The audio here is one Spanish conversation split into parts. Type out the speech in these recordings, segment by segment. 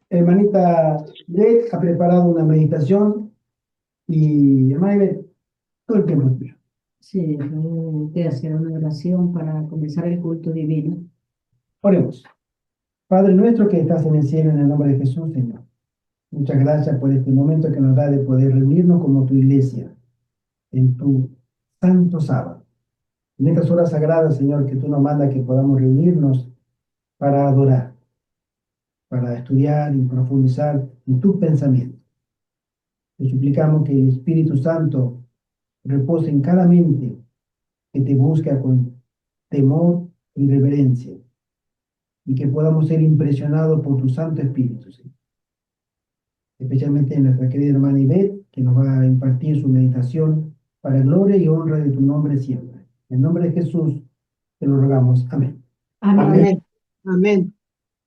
Hermanita Beth ha preparado una meditación y hermana Beth, todo el tiempo es tuyo. Sí, de hacer una oración para comenzar el culto divino. Oremos. Padre nuestro que estás en el cielo, en el nombre de Jesús, Señor. Muchas gracias por este momento que nos da de poder reunirnos como tu iglesia en tu santo sábado. En estas horas sagradas, Señor, que tú nos mandas que podamos reunirnos para adorar, para estudiar y profundizar en tus pensamientos. Te suplicamos que el Espíritu Santo repose en cada mente que te busca con temor y reverencia, y que podamos ser impresionados por tu Santo Espíritu, Señor. Especialmente en nuestra querida hermana Ivette, que nos va a impartir su meditación para gloria y honra de tu nombre siempre. En nombre de Jesús te lo rogamos. Amén. Amén. Amén. Amén.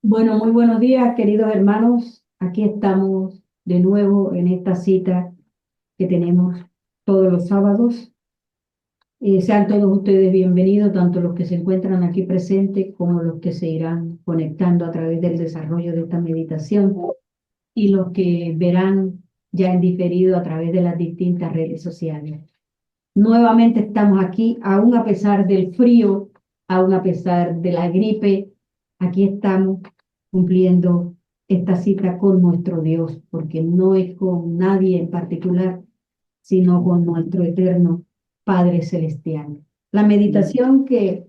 Bueno, muy buenos días, queridos hermanos. Aquí estamos de nuevo en esta cita que tenemos todos los sábados. Sean todos ustedes bienvenidos, tanto los que se encuentran aquí presentes como los que se irán conectando a través del desarrollo de esta meditación y los que verán ya en diferido a través de las distintas redes sociales. Nuevamente estamos aquí, aún a pesar del frío, aún a pesar de la gripe, aquí estamos cumpliendo esta cita con nuestro Dios, porque no es con nadie en particular, sino con nuestro eterno Padre Celestial. La meditación que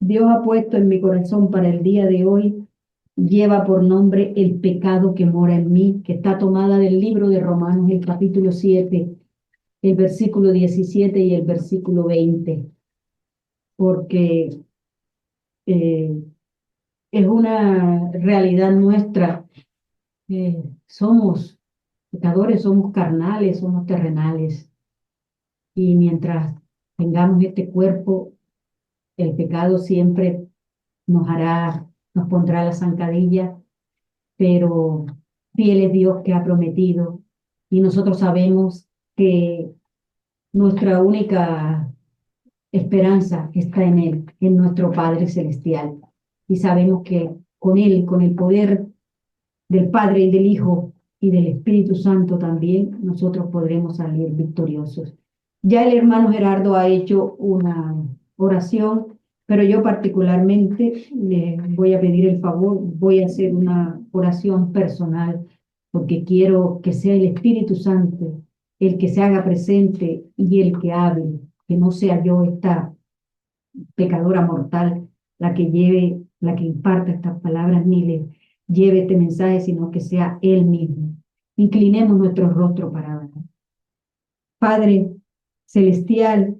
Dios ha puesto en mi corazón para el día de hoy lleva por nombre El pecado que mora en mí, que está tomada del libro de Romanos, el capítulo 7, el versículo 17 y el versículo 20, porque eh, es una realidad nuestra. Somos pecadores, somos carnales, somos terrenales, y mientras tengamos este cuerpo, el pecado siempre nos pondrá la zancadilla, pero fiel es Dios que ha prometido, y nosotros sabemos que nuestra única esperanza está en Él, en nuestro Padre Celestial. Y sabemos que con Él, con el poder del Padre y del Hijo y del Espíritu Santo también, nosotros podremos salir victoriosos. Ya el hermano Gerardo ha hecho una oración, pero yo particularmente le voy a pedir el favor, voy a hacer una oración personal, porque quiero que sea el Espíritu Santo el que se haga presente y el que hable, que no sea yo esta pecadora mortal la que imparta estas palabras, ni le lleve este mensaje, sino que sea Él mismo. Inclinemos nuestro rostro para orar. Padre celestial,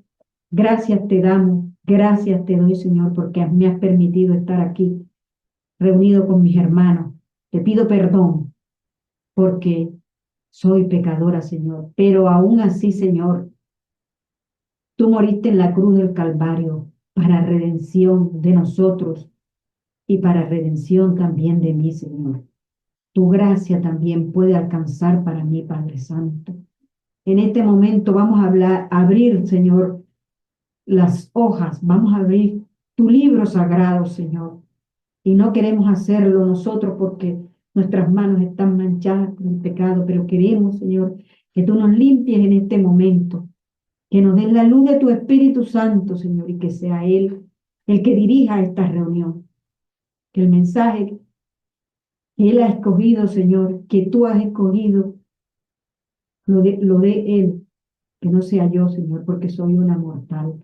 gracias te damos, gracias te doy, Señor, porque me has permitido estar aquí, reunido con mis hermanos. Te pido perdón porque soy pecadora, Señor, pero aún así, Señor, tú moriste en la cruz del Calvario para redención de nosotros y para redención también de mí, Señor. Tu gracia también puede alcanzar para mí, Padre Santo. En este momento vamos a abrir, Señor, las hojas, vamos a abrir tu libro sagrado, Señor. Y no queremos hacerlo nosotros porque nuestras manos están manchadas con el pecado, pero queremos, Señor, que tú nos limpies en este momento, que nos des la luz de tu Espíritu Santo, Señor, y que sea Él el que dirija esta reunión. Que el mensaje que Él ha escogido, Señor, que tú has escogido, lo dé Él, que no sea yo, Señor, porque soy una mortal.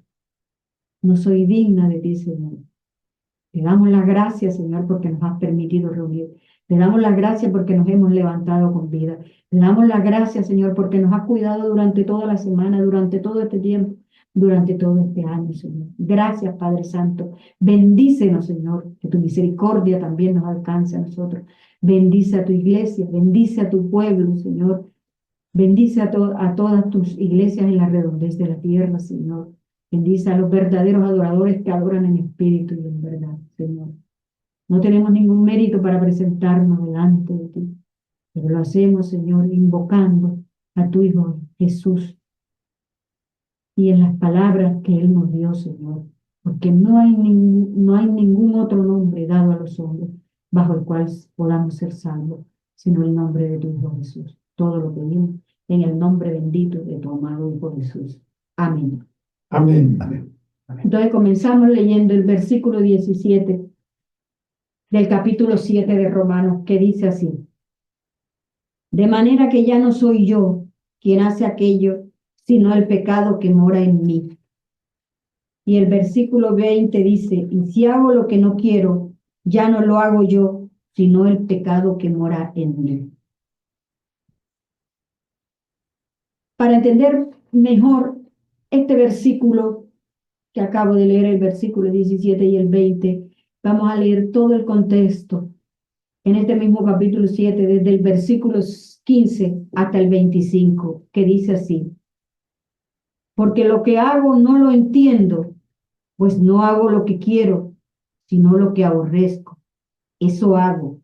No soy digna de ti, Señor. Te damos las gracias, Señor, porque nos has permitido reunir. Te damos las gracias porque nos hemos levantado con vida. Te damos las gracias, Señor, porque nos has cuidado durante toda la semana, durante todo este tiempo, durante todo este año, Señor. Gracias, Padre Santo. Bendícenos, Señor, que tu misericordia también nos alcance a nosotros. Bendice a tu iglesia, bendice a tu pueblo, Señor. Bendice a todas tus iglesias en la redondez de la tierra, Señor. Bendice a los verdaderos adoradores que adoran en espíritu y en verdad, Señor. No tenemos ningún mérito para presentarnos delante de ti, pero lo hacemos, Señor, invocando a tu Hijo Jesús y en las palabras que Él nos dio, Señor, porque no hay ningún otro nombre dado a los hombres bajo el cual podamos ser salvos. sino el nombre de tu Hijo Jesús. Todo lo pedimos en el nombre bendito de tu amado Hijo Jesús. Amén. Amén. Amén. Entonces comenzamos leyendo el versículo 17 del capítulo 7 de Romanos, que dice así: de manera que ya no soy yo quien hace aquello, sino el pecado que mora en mí. Y el versículo 20 dice: y si hago lo que no quiero, ya no lo hago yo, sino el pecado que mora en mí. Para entender mejor este versículo que acabo de leer, el versículo 17 y el 20, vamos a leer todo el contexto en este mismo capítulo 7, desde el versículo 15 hasta el 25, que dice así: porque lo que hago no lo entiendo, pues no hago lo que quiero, sino lo que aborrezco. Eso hago.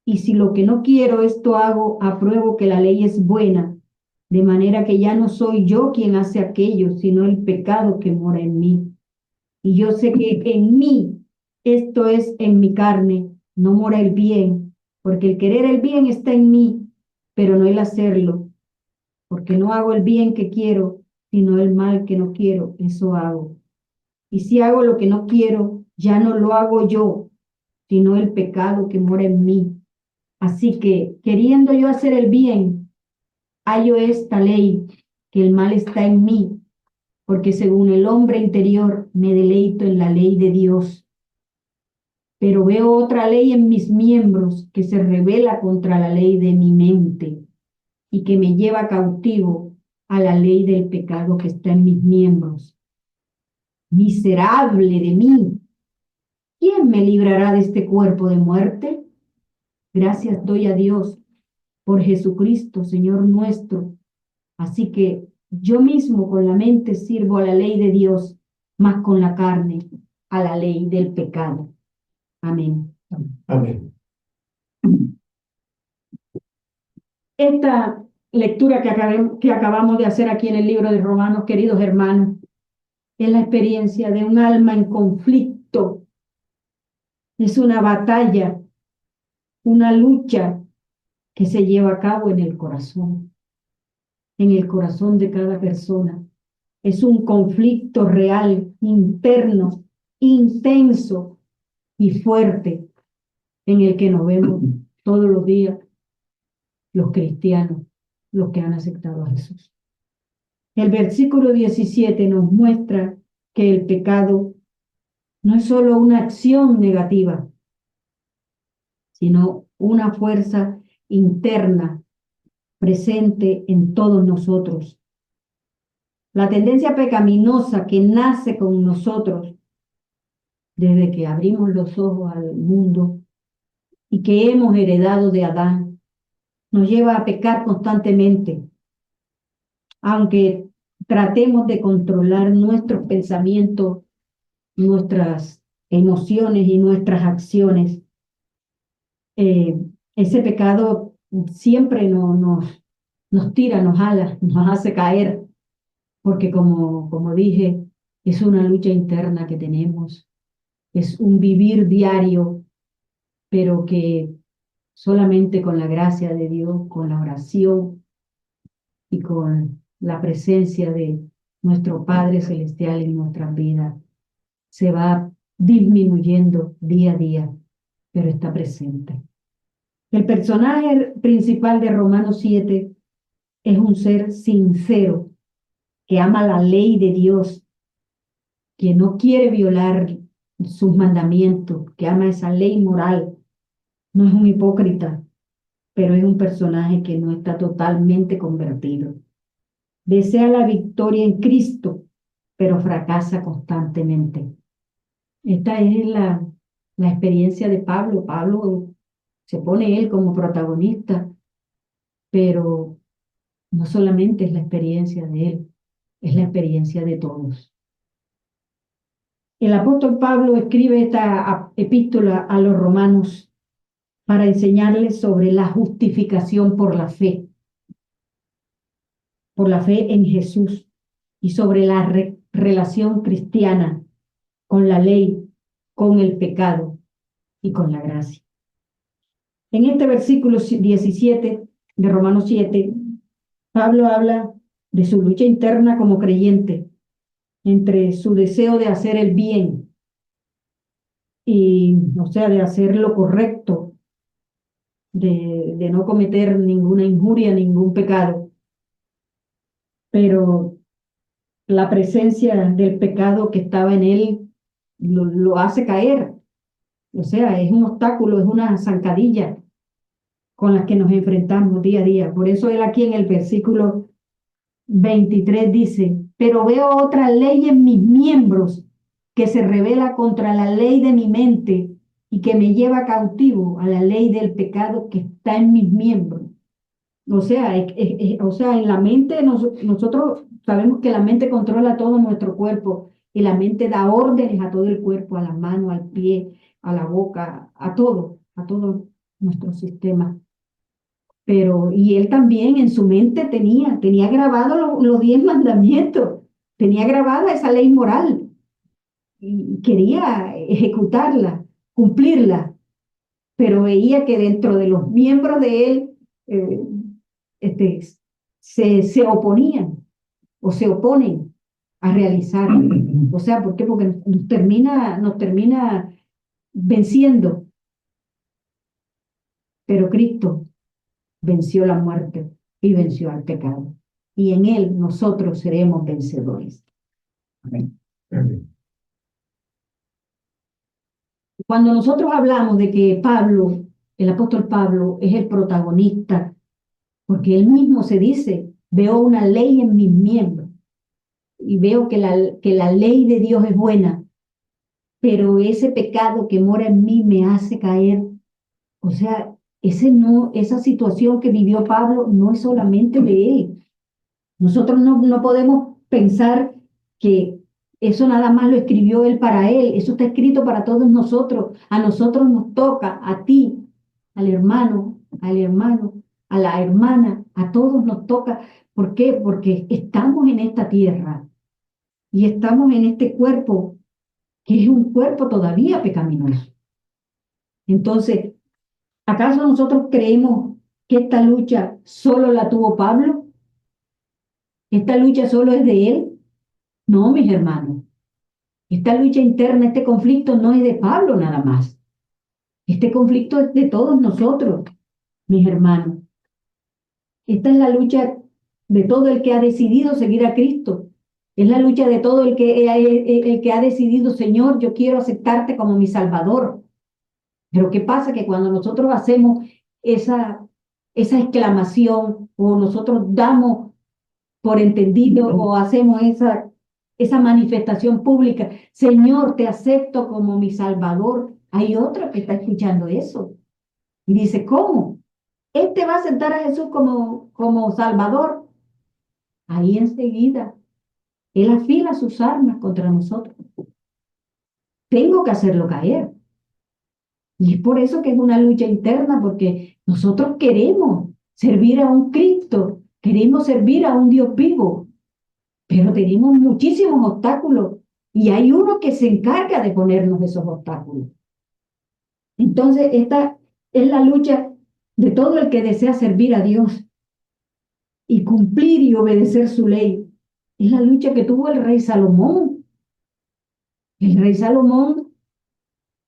Y si lo que no quiero, esto hago, apruebo que la ley es buena, de manera que ya no soy yo quien hace aquello, sino el pecado que mora en mí. Y yo sé que en mí, esto es en mi carne, no mora el bien, porque el querer el bien está en mí, pero no el hacerlo, porque no hago el bien que quiero, sino el mal que no quiero, eso hago. Y si hago lo que no quiero, ya no lo hago yo, sino el pecado que mora en mí. Así que, queriendo yo hacer el bien, hallo esta ley, que el mal está en mí, porque según el hombre interior me deleito en la ley de Dios. Pero veo otra ley en mis miembros que se rebela contra la ley de mi mente y que me lleva cautivo a la ley del pecado que está en mis miembros. Miserable de mí, ¿quién me librará de este cuerpo de muerte? Gracias doy a Dios por Jesucristo, Señor nuestro. Así que yo mismo con la mente sirvo a la ley de Dios, más con la carne a la ley del pecado. Amén. Amén. Esta lectura que acabamos de hacer aquí en el libro de Romanos, queridos hermanos, es la experiencia de un alma en conflicto. Es una batalla, una lucha que se lleva a cabo en el corazón de cada persona. Es un conflicto real, interno, intenso y fuerte, en el que nos vemos todos los días los cristianos, los que han aceptado a Jesús. El versículo 17 nos muestra que el pecado no es solo una acción negativa, sino una fuerza interna presente en todos nosotros. La tendencia pecaminosa que nace con nosotros desde que abrimos los ojos al mundo y que hemos heredado de Adán, nos lleva a pecar constantemente, aunque tratemos de controlar nuestros pensamientos, nuestras emociones y nuestras acciones. Ese pecado siempre nos tira, nos jala, nos hace caer, porque como dije, es una lucha interna que tenemos, es un vivir diario, pero que solamente con la gracia de Dios, con la oración y con la presencia de nuestro Padre Celestial en nuestras vidas, se va disminuyendo día a día, pero está presente. El personaje principal de Romanos 7 es un ser sincero que ama la ley de Dios, que no quiere violar sus mandamientos, que ama esa ley moral. No es un hipócrita, pero es un personaje que no está totalmente convertido. Desea la victoria en Cristo, pero fracasa constantemente. Esta es la experiencia de Pablo. Pablo se pone él como protagonista, pero no solamente es la experiencia de él, es la experiencia de todos. El apóstol Pablo escribe esta epístola a los romanos para enseñarles sobre la justificación por la fe en Jesús y sobre la relación cristiana con la ley, con el pecado y con la gracia. En este versículo 17 de Romanos 7, Pablo habla de su lucha interna como creyente entre su deseo de hacer el bien y, o sea, de hacer lo correcto, de no cometer ninguna injuria, ningún pecado, pero la presencia del pecado que estaba en él lo hace caer. O sea, es un obstáculo, es una zancadilla con la que nos enfrentamos día a día. Por eso él aquí en el versículo 23 dice, pero veo otra ley en mis miembros que se revela contra la ley de mi mente y que me lleva cautivo a la ley del pecado que está en mis miembros. O sea, o sea, en la mente nosotros sabemos que la mente controla todo nuestro cuerpo y la mente da órdenes a todo el cuerpo, a la mano, al pie, a la boca, a todo nuestro sistema. Pero, y él también en su mente tenía grabado los 10 mandamientos, tenía grabada esa ley moral y quería ejecutarla, cumplirla, pero veía que dentro de los miembros de él eh, este, se oponían o se oponen a realizarlo. O sea, ¿por qué? Porque nos termina venciendo, pero Cristo venció la muerte y venció al pecado. Y en Él nosotros seremos vencedores. Amén. Cuando nosotros hablamos de que Pablo, el apóstol Pablo, es el protagonista, porque él mismo se dice, veo una ley en mis miembros y veo que la ley de Dios es buena, pero ese pecado que mora en mí me hace caer. O sea, esa situación que vivió Pablo no es solamente de él. Nosotros no podemos pensar que eso nada más lo escribió él para él. Eso está escrito para todos nosotros. A nosotros nos toca, a ti, al hermano, a la hermana, a todos nos toca. ¿Por qué? Porque estamos en esta tierra y estamos en este cuerpo, que es un cuerpo todavía pecaminoso. Entonces, ¿acaso nosotros creemos que esta lucha solo la tuvo Pablo? ¿Esta lucha solo es de él? No, mis hermanos. Esta lucha interna, este conflicto no es de Pablo nada más. Este conflicto es de todos nosotros, mis hermanos. Esta es la lucha de todo el que ha decidido seguir a Cristo. Es la lucha de todo el que ha decidido, Señor, yo quiero aceptarte como mi Salvador. Pero ¿qué pasa? Que cuando nosotros hacemos esa exclamación o nosotros damos por entendido o hacemos esa manifestación pública, Señor, te acepto como mi Salvador, hay otro que está escuchando eso y dice, ¿cómo? ¿Este va a aceptar a Jesús como Salvador? Ahí enseguida, Él afila sus armas contra nosotros. Tengo que hacerlo caer. Y es por eso que es una lucha interna, porque nosotros queremos servir a un Cristo, queremos servir a un Dios vivo, pero tenemos muchísimos obstáculos y hay uno que se encarga de ponernos esos obstáculos. Entonces, esta es la lucha de todo el que desea servir a Dios y cumplir y obedecer su ley. Es la lucha que tuvo el rey Salomón. El rey Salomón,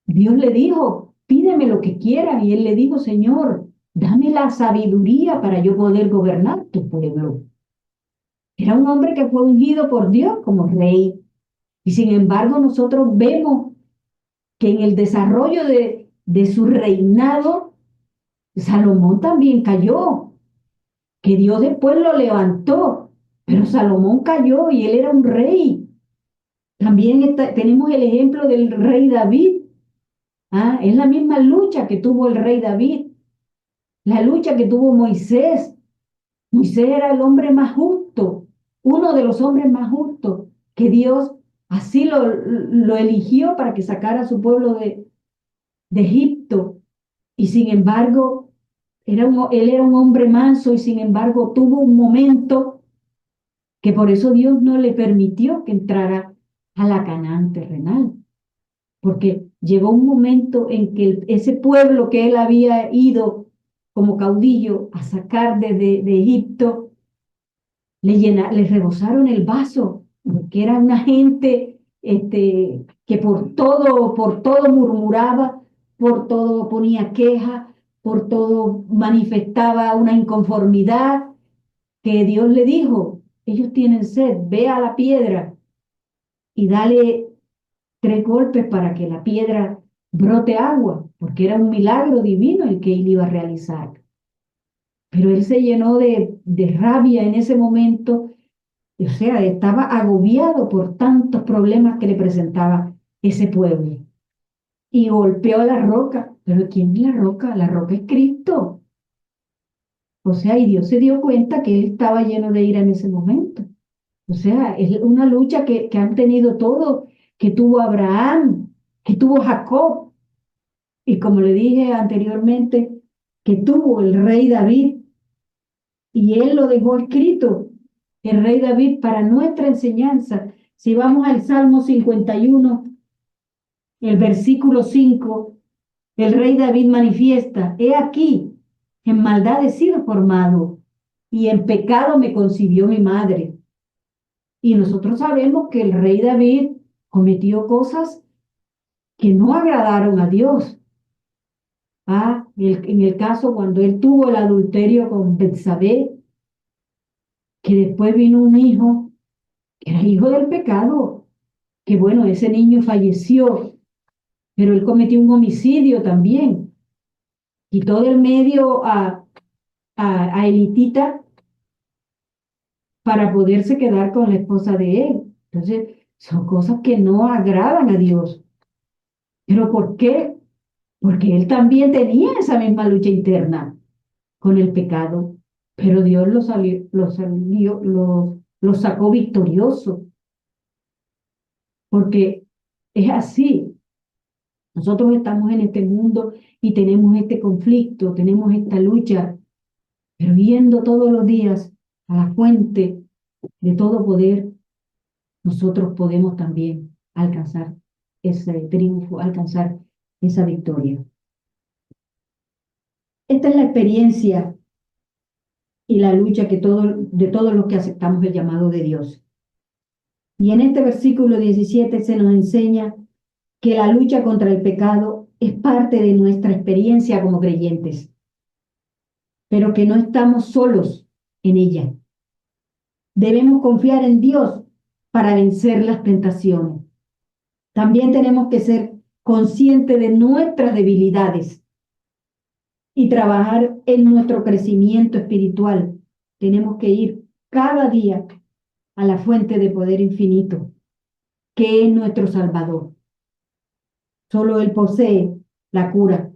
Dios le dijo, pídeme lo que quieras, y él le dijo, Señor, dame la sabiduría para yo poder gobernar tu pueblo. Era un hombre que fue ungido por Dios como rey. Y sin embargo, nosotros vemos que en el desarrollo de su reinado, Salomón también cayó, que Dios después lo levantó, pero Salomón cayó y él era un rey. También tenemos el ejemplo del rey David. Es la misma lucha que tuvo el rey David, la lucha que tuvo Moisés. Moisés era el hombre más justo, uno de los hombres más justos, que Dios así lo eligió para que sacara a su pueblo de Egipto. Y sin embargo, él era un hombre manso y sin embargo tuvo un momento que por eso Dios no le permitió que entrara a la Canaán terrenal. Porque llegó un momento en que ese pueblo que él había ido como caudillo a sacar de Egipto, les rebosaron el vaso, porque era una gente que por todo murmuraba, por todo ponía queja, por todo manifestaba una inconformidad, que Dios le dijo, ellos tienen sed, ve a la piedra y dale 3 golpes para que la piedra brote agua, porque era un milagro divino el que él iba a realizar. Pero él se llenó de rabia en ese momento, o sea, estaba agobiado por tantos problemas que le presentaba ese pueblo. Y golpeó la roca. ¿Pero quién es la roca? La roca es Cristo. O sea, y Dios se dio cuenta que él estaba lleno de ira en ese momento. O sea, es una lucha que han tenido todos, que tuvo Abraham, que tuvo Jacob, y como le dije anteriormente, que tuvo el rey David, y él lo dejó escrito, el rey David, para nuestra enseñanza. Si vamos al Salmo 51, el versículo 5, el rey David manifiesta, he aquí, en maldad he sido formado, y en pecado me concibió mi madre. Y nosotros sabemos que el rey David cometió cosas que no agradaron a Dios. En el caso cuando él tuvo el adulterio con Betsabé, que después vino un hijo, que era hijo del pecado, que bueno, ese niño falleció, pero él cometió un homicidio también. Quitó del medio a Elitita para poderse quedar con la esposa de él. Entonces, son cosas que no agradan a Dios. ¿Pero por qué? Porque él también tenía esa misma lucha interna con el pecado, pero Dios lo sacó victorioso, porque es así. Nosotros estamos en este mundo y tenemos este conflicto, tenemos esta lucha, pero yendo todos los días a la fuente de todo poder, nosotros podemos también alcanzar ese triunfo, alcanzar esa victoria. Esta es la experiencia y la lucha de todos los que aceptamos el llamado de Dios. Y en este versículo 17 se nos enseña que la lucha contra el pecado es parte de nuestra experiencia como creyentes, pero que no estamos solos en ella. Debemos confiar en Dios para vencer las tentaciones. También tenemos que ser conscientes de nuestras debilidades y trabajar en nuestro crecimiento espiritual. Tenemos que ir cada día a la fuente de poder infinito, que es nuestro Salvador. Solo Él posee la cura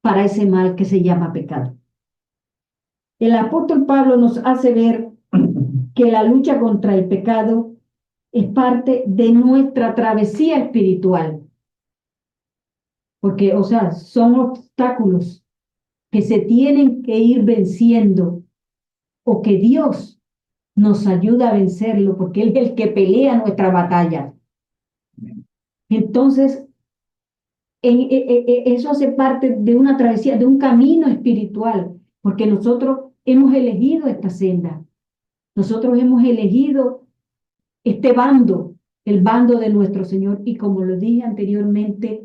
para ese mal que se llama pecado. El apóstol Pablo nos hace ver que la lucha contra el pecado es parte de nuestra travesía espiritual. Porque, o sea, son obstáculos que se tienen que ir venciendo o que Dios nos ayuda a vencerlo porque Él es el que pelea nuestra batalla. Entonces, eso hace parte de una travesía, de un camino espiritual, porque nosotros hemos elegido esta senda. Nosotros hemos elegido este bando, el bando de nuestro Señor, y como lo dije anteriormente,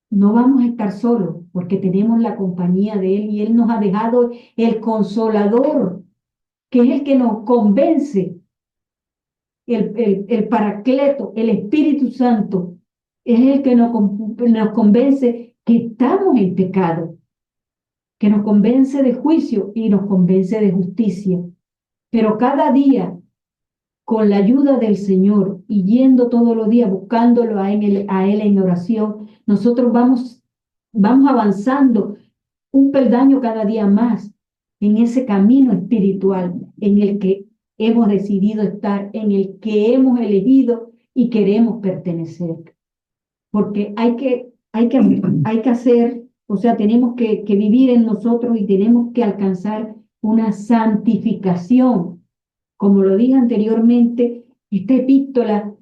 no vamos a estar solos, porque tenemos la compañía de Él y Él nos ha dejado el Consolador, que es el que nos convence, el Paracleto, el Espíritu Santo, es el que nos convence que estamos en pecado, que nos convence de juicio y nos convence de justicia. Pero cada día, con la ayuda del Señor y yendo todos los días buscándolo a Él en oración, nosotros vamos avanzando un peldaño cada día más en ese camino espiritual en el que hemos decidido estar, en el que hemos elegido y queremos pertenecer. Porque hay que hacer, o sea, tenemos que vivir en nosotros y tenemos que alcanzar una santificación. Como lo dije anteriormente, esta epístola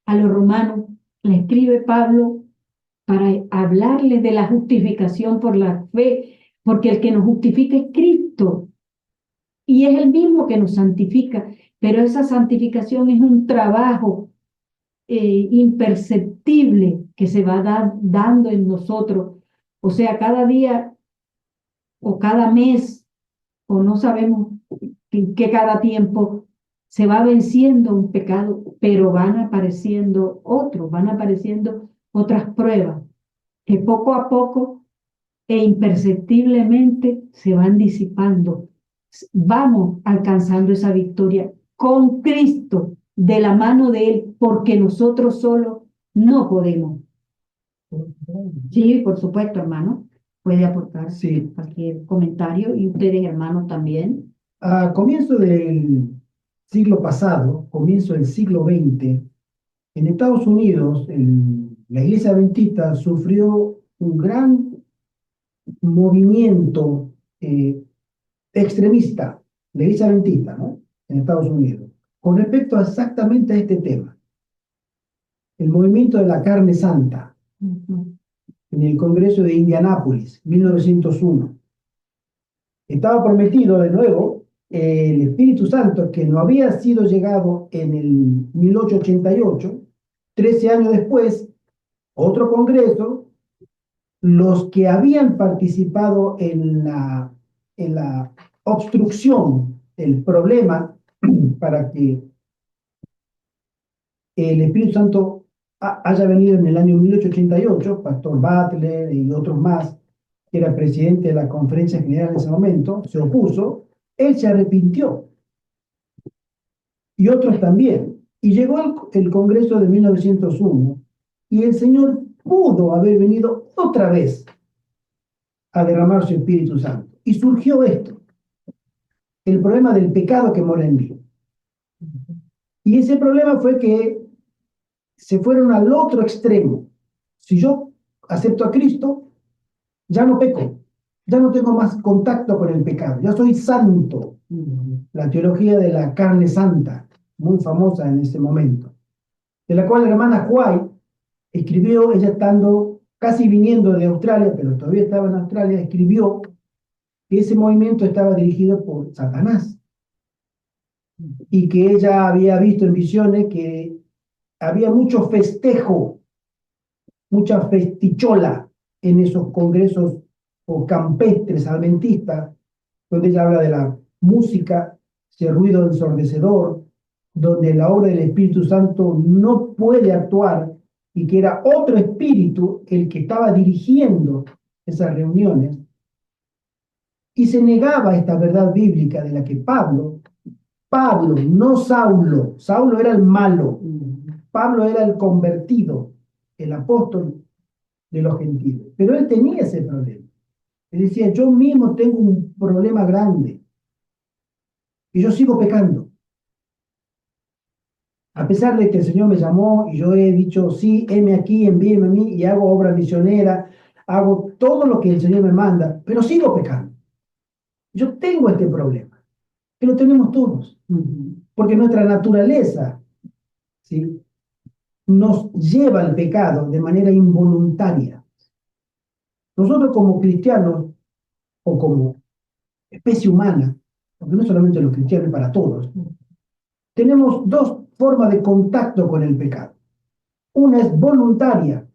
a los romanos la escribe Pablo para hablarles de la justificación por la fe, porque el que nos justifica es Cristo y es el mismo que nos santifica, pero esa santificación es un trabajo imperceptible que se va dando en nosotros. O sea, cada día o cada mes, o no sabemos en qué cada tiempo, se va venciendo un pecado, pero van apareciendo otros, van apareciendo otras pruebas que poco a poco e imperceptiblemente se van disipando. Vamos alcanzando esa victoria con Cristo, de la mano de Él, porque nosotros solos no podemos. Sí, por supuesto, hermano. Puede aportar Sí, cualquier comentario y ustedes, hermanos, también. a comienzo del siglo pasado, comienzo del siglo XX, en Estados Unidos, la Iglesia Adventista sufrió un gran movimiento eh, extremista, la Iglesia Adventista, ¿no? En Estados Unidos, con respecto exactamente a este tema, el movimiento de la carne santa, Ujú. en el Congreso de Indianápolis, 1901. Estaba prometido de nuevo el Espíritu Santo, que no había sido llegado en el 1888, 13 años después, otro congreso. Los que habían participado en la obstrucción, el problema para que el Espíritu Santo haya venido en el año 1888, Pastor Butler y otros más, que era presidente de la Conferencia General en ese momento, se opuso, él se arrepintió, y otros también. Y llegó el Congreso de 1901, y el Señor pudo haber venido otra vez a derramar su Espíritu Santo. Y surgió esto, el problema del pecado que mora en mí. Y ese problema fue que se fueron al otro extremo. Si yo acepto a Cristo, ya no peco, ya no tengo más contacto con el pecado, ya soy santo. La teología de la carne santa, muy famosa en ese momento, de la cual la hermana White escribió, ella estando casi viniendo de Australia, pero todavía estaba en Australia, escribió que ese movimiento estaba dirigido por Satanás y que ella había visto en visiones que había mucho festejo, mucha festichola en esos congresos o campestres adventistas, donde ella habla de la música, ese ruido ensordecedor, donde la obra del Espíritu Santo no puede actuar y que era otro espíritu el que estaba dirigiendo esas reuniones, y se negaba esta verdad bíblica de la que Pablo, no Saulo, Saulo era el malo, Pablo era el convertido, el apóstol de los gentiles, pero él tenía ese problema. Él decía, yo mismo tengo un problema grande y yo sigo pecando. A pesar de que el Señor me llamó y yo he dicho, sí, heme aquí, envíeme a mí y hago obra misionera, hago todo lo que el Señor me manda, pero sigo pecando. Yo tengo este problema, que lo tenemos todos, porque nuestra naturaleza, ¿sí?, nos lleva al pecado de manera involuntaria. Nosotros como cristianos o como especie humana, porque no solamente los cristianos, para todos, tenemos dos formas de contacto con el pecado. Una es voluntaria,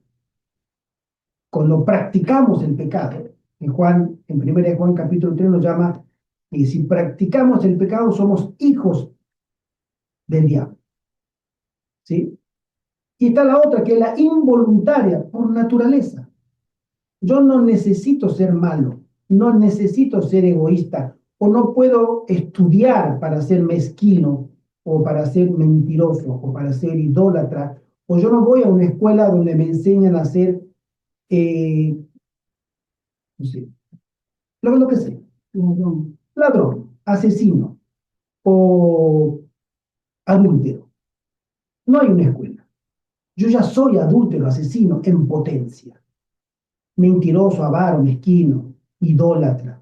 cuando practicamos el pecado. En 1 Juan capítulo 3 nos llama, y si practicamos el pecado somos hijos del diablo. ¿Sí? Y está la otra, que es la involuntaria, por naturaleza. Yo no necesito ser malo, no necesito ser egoísta, o no puedo estudiar para ser mezquino, o para ser mentiroso, o para ser idólatra, o yo no voy a una escuela donde me enseñan a ser, no sé, lo que sea, ladrón, asesino, o adúltero. No hay una escuela. Yo ya soy adúltero, asesino, en potencia. Mentiroso, avaro, mezquino, idólatra,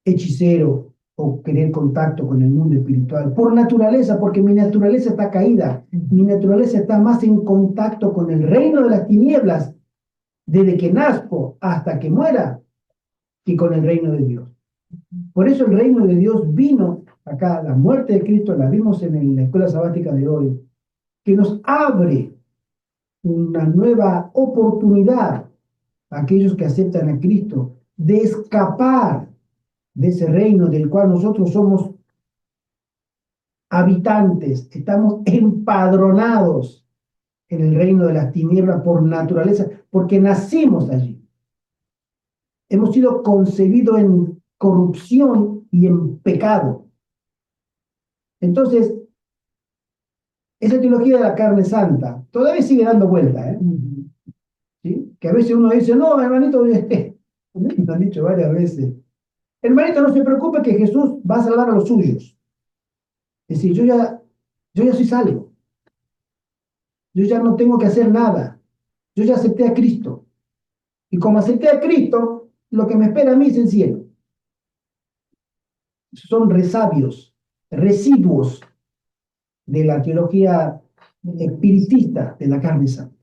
hechicero o querer contacto con el mundo espiritual. Por naturaleza, porque mi naturaleza está caída. Mi naturaleza está más en contacto con el reino de las tinieblas desde que nazco hasta que muera, que con el reino de Dios. Por eso el reino de Dios vino acá, la muerte de Cristo la vimos en la escuela sabática de hoy, que nos abre una nueva oportunidad a aquellos que aceptan a Cristo de escapar de ese reino del cual nosotros somos habitantes, estamos empadronados en el reino de las tinieblas por naturaleza, porque nacimos allí. Hemos sido concebidos en corrupción y en pecado. Entonces, esa teología de la carne santa todavía sigue dando vuelta, ¿eh? ¿Sí? Que a veces uno dice, no, hermanito, me han dicho varias veces, hermanito, no se preocupe que Jesús va a salvar a los suyos. Es decir, yo ya soy salvo. Yo ya no tengo que hacer nada. Yo ya acepté a Cristo. Y como acepté a Cristo, lo que me espera a mí es el cielo. Son resabios, residuos de la teología espiritista de la carne santa.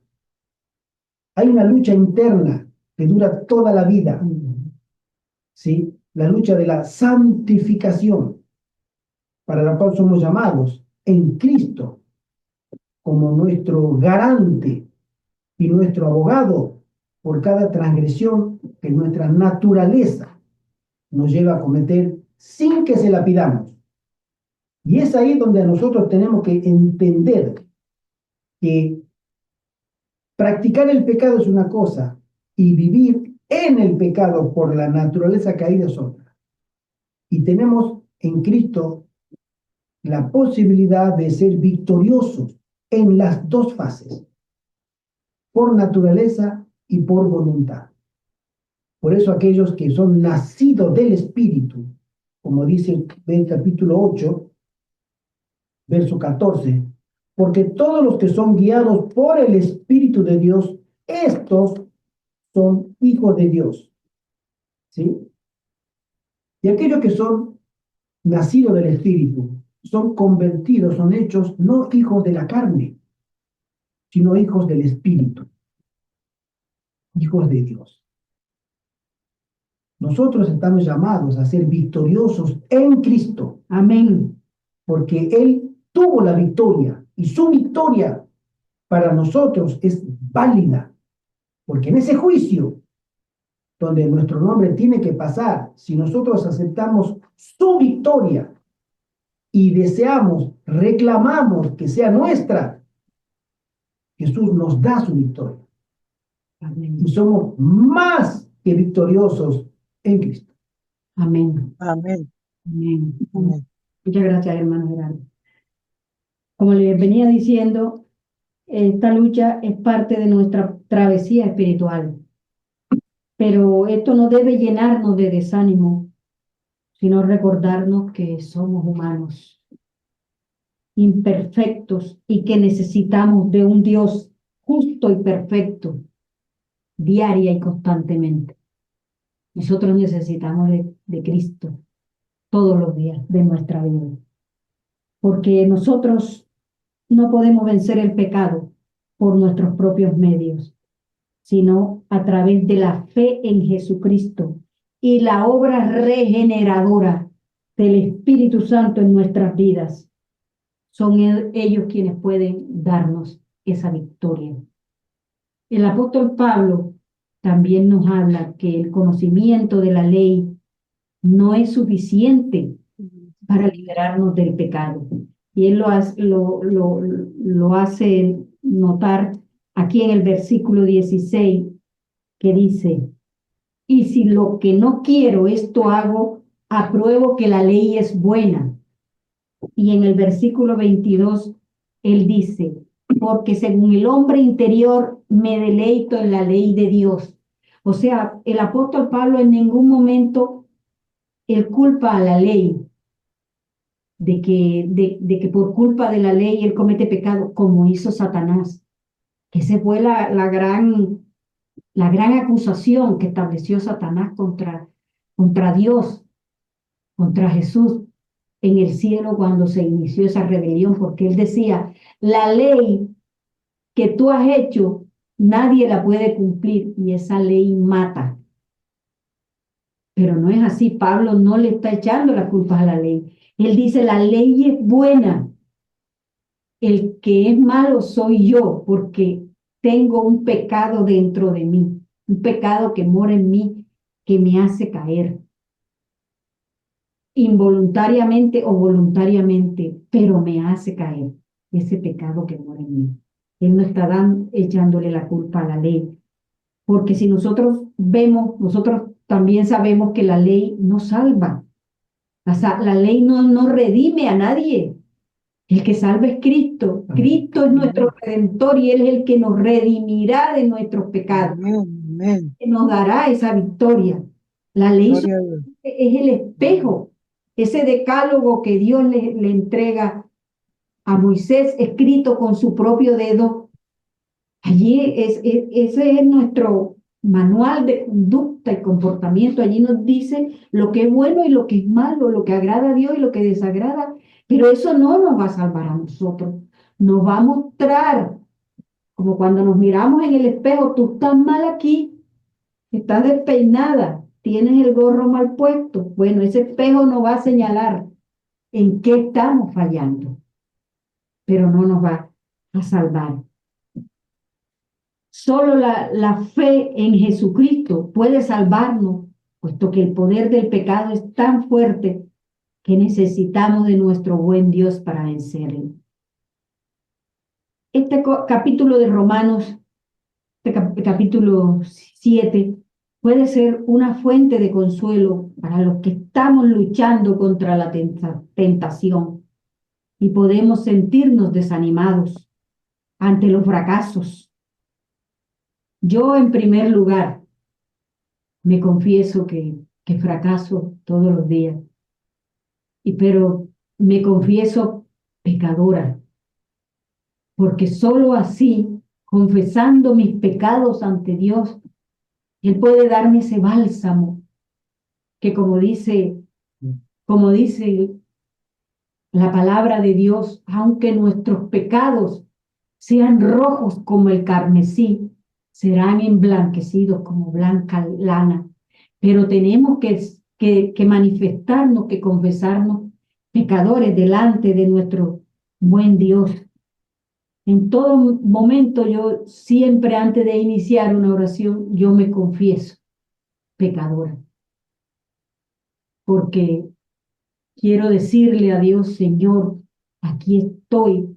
Hay una lucha interna que dura toda la vida, ¿sí? La lucha de la santificación, para la cual somos llamados en Cristo como nuestro garante y nuestro abogado por cada transgresión que nuestra naturaleza nos lleva a cometer sin que se la pidamos. Y es ahí donde nosotros tenemos que entender que practicar el pecado es una cosa y vivir en el pecado por la naturaleza caída es otra. Y tenemos en Cristo la posibilidad de ser victoriosos en las dos fases, por naturaleza y por voluntad. Por eso aquellos que son nacidos del Espíritu, como dice el capítulo 8, verso 14, porque todos los que son guiados por el Espíritu de Dios, estos son hijos de Dios. ¿Sí? Y aquellos que son nacidos del Espíritu, son convertidos, son hechos no hijos de la carne, sino hijos del Espíritu, hijos de Dios. Nosotros estamos llamados a ser victoriosos en Cristo. Amén. Porque Él tuvo la victoria y su victoria para nosotros es válida. Porque en ese juicio, donde nuestro nombre tiene que pasar, si nosotros aceptamos su victoria y deseamos, reclamamos que sea nuestra, Jesús nos da su victoria. Amén. Y somos más que victoriosos en Cristo. Amén. Amén. Amén. Amén. Muchas gracias, hermano Gerardo. Como les venía diciendo, esta lucha es parte de nuestra travesía espiritual. Pero esto no debe llenarnos de desánimo, sino recordarnos que somos humanos, imperfectos y que necesitamos de un Dios justo y perfecto, diaria y constantemente. Nosotros necesitamos de Cristo todos los días de nuestra vida, porque nosotros no podemos vencer el pecado por nuestros propios medios, sino a través de la fe en Jesucristo y la obra regeneradora del Espíritu Santo en nuestras vidas. Son ellos quienes pueden darnos esa victoria. El apóstol Pablo también nos habla que el conocimiento de la ley no es suficiente para liberarnos del pecado. Y él lo hace notar aquí en el versículo 16, que dice, y si lo que no quiero esto hago, apruebo que la ley es buena. Y en el versículo 22, él dice, porque según el hombre interior me deleito en la ley de Dios. O sea, el apóstol Pablo en ningún momento él culpa a la ley de que por culpa de la ley él comete pecado, como hizo Satanás. Esa fue la gran acusación que estableció Satanás contra Dios, contra Jesús en el cielo cuando se inició esa rebelión, porque él decía, la ley que tú has hecho nadie la puede cumplir y esa ley mata. Pero no es así. Pablo no le está echando la culpa a la ley. Él dice, la ley es buena. El que es malo soy yo, porque tengo un pecado dentro de mí, un pecado que mora en mí, que me hace caer involuntariamente o voluntariamente, pero me hace caer ese pecado que mora en mí. Él no está echándole la culpa a la ley, porque si nosotros vemos, nosotros también sabemos que la ley no salva. La ley no redime a nadie. El que salva es Cristo. Cristo es nuestro redentor y Él es el que nos redimirá de nuestros pecados, Amén. que nos dará esa victoria. La ley Gloria a Dios. es el espejo, ese decálogo que Dios le entrega a Moisés, escrito con su propio dedo. Allí ese es nuestro manual de conducta y comportamiento. Allí nos dice lo que es bueno y lo que es malo, lo que agrada a Dios y lo que desagrada. Pero eso no nos va a salvar a nosotros. Nos va a mostrar, como cuando nos miramos en el espejo, tú estás mal aquí, estás despeinada, tienes el gorro mal puesto. Bueno, ese espejo nos va a señalar en qué estamos fallando, pero no nos va a salvar. Solo la fe en Jesucristo puede salvarnos, puesto que el poder del pecado es tan fuerte que necesitamos de nuestro buen Dios para vencerlo. Este capítulo de Romanos, capítulo 7, puede ser una fuente de consuelo para los que estamos luchando contra la tentación y podemos sentirnos desanimados ante los fracasos. Yo, en primer lugar, me confieso que fracaso todos los días, pero me confieso pecadora, porque solo así, confesando mis pecados ante Dios, Él puede darme ese bálsamo que como dice la palabra de Dios, aunque nuestros pecados sean rojos como el carmesí, serán emblanquecidos como blanca lana. Pero tenemos que manifestarnos, que confesarnos pecadores delante de nuestro buen Dios. En todo momento, yo siempre antes de iniciar una oración, yo me confieso pecadora. Porque quiero decirle a Dios, Señor, aquí estoy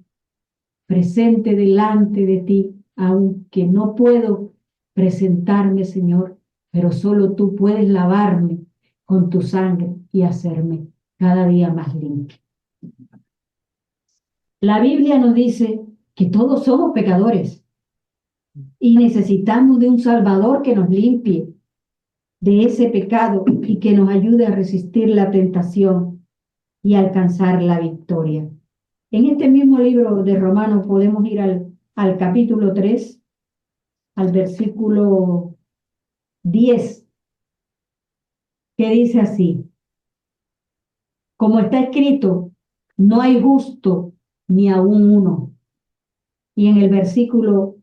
presente delante de ti, aunque no puedo presentarme, Señor, pero solo tú puedes lavarme con tu sangre y hacerme cada día más limpio. La Biblia nos dice que todos somos pecadores y necesitamos de un Salvador que nos limpie de ese pecado y que nos ayude a resistir la tentación y alcanzar la victoria. En este mismo libro de Romanos podemos ir al capítulo 3, al versículo 10, que dice así: como está escrito, no hay justo ni aún uno. Y en el versículo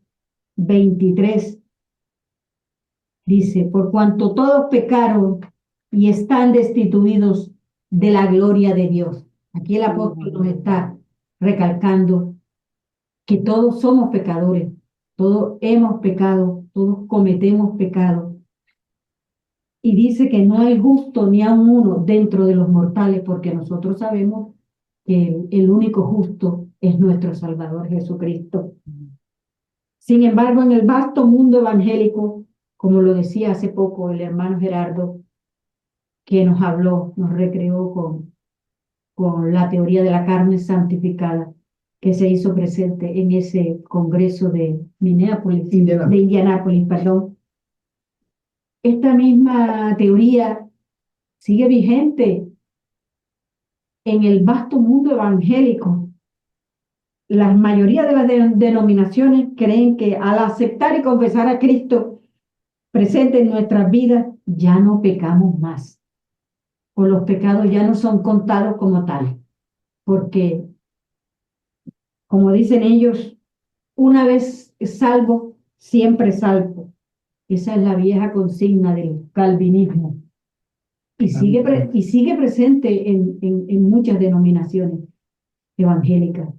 23 dice, por cuanto todos pecaron y están destituidos de la gloria de Dios. Aquí el apóstol nos está recalcando que todos somos pecadores, todos hemos pecado, todos cometemos pecado. Y dice que no hay justo ni aun uno dentro de los mortales, porque nosotros sabemos que el único justo es nuestro Salvador Jesucristo. Sin embargo, en el vasto mundo evangélico, como lo decía hace poco el hermano Gerardo, que nos habló, nos recreó con la teoría de la carne santificada, que se hizo presente en ese congreso de Indianápolis, perdón. Esta misma teoría sigue vigente en el vasto mundo evangélico. La mayoría de las denominaciones creen que al aceptar y confesar a Cristo presente en nuestras vidas, ya no pecamos más, o los pecados ya no son contados como tal, porque, como dicen ellos, una vez salvo, siempre salvo. Esa es la vieja consigna del calvinismo. Y sigue presente en muchas denominaciones evangélicas.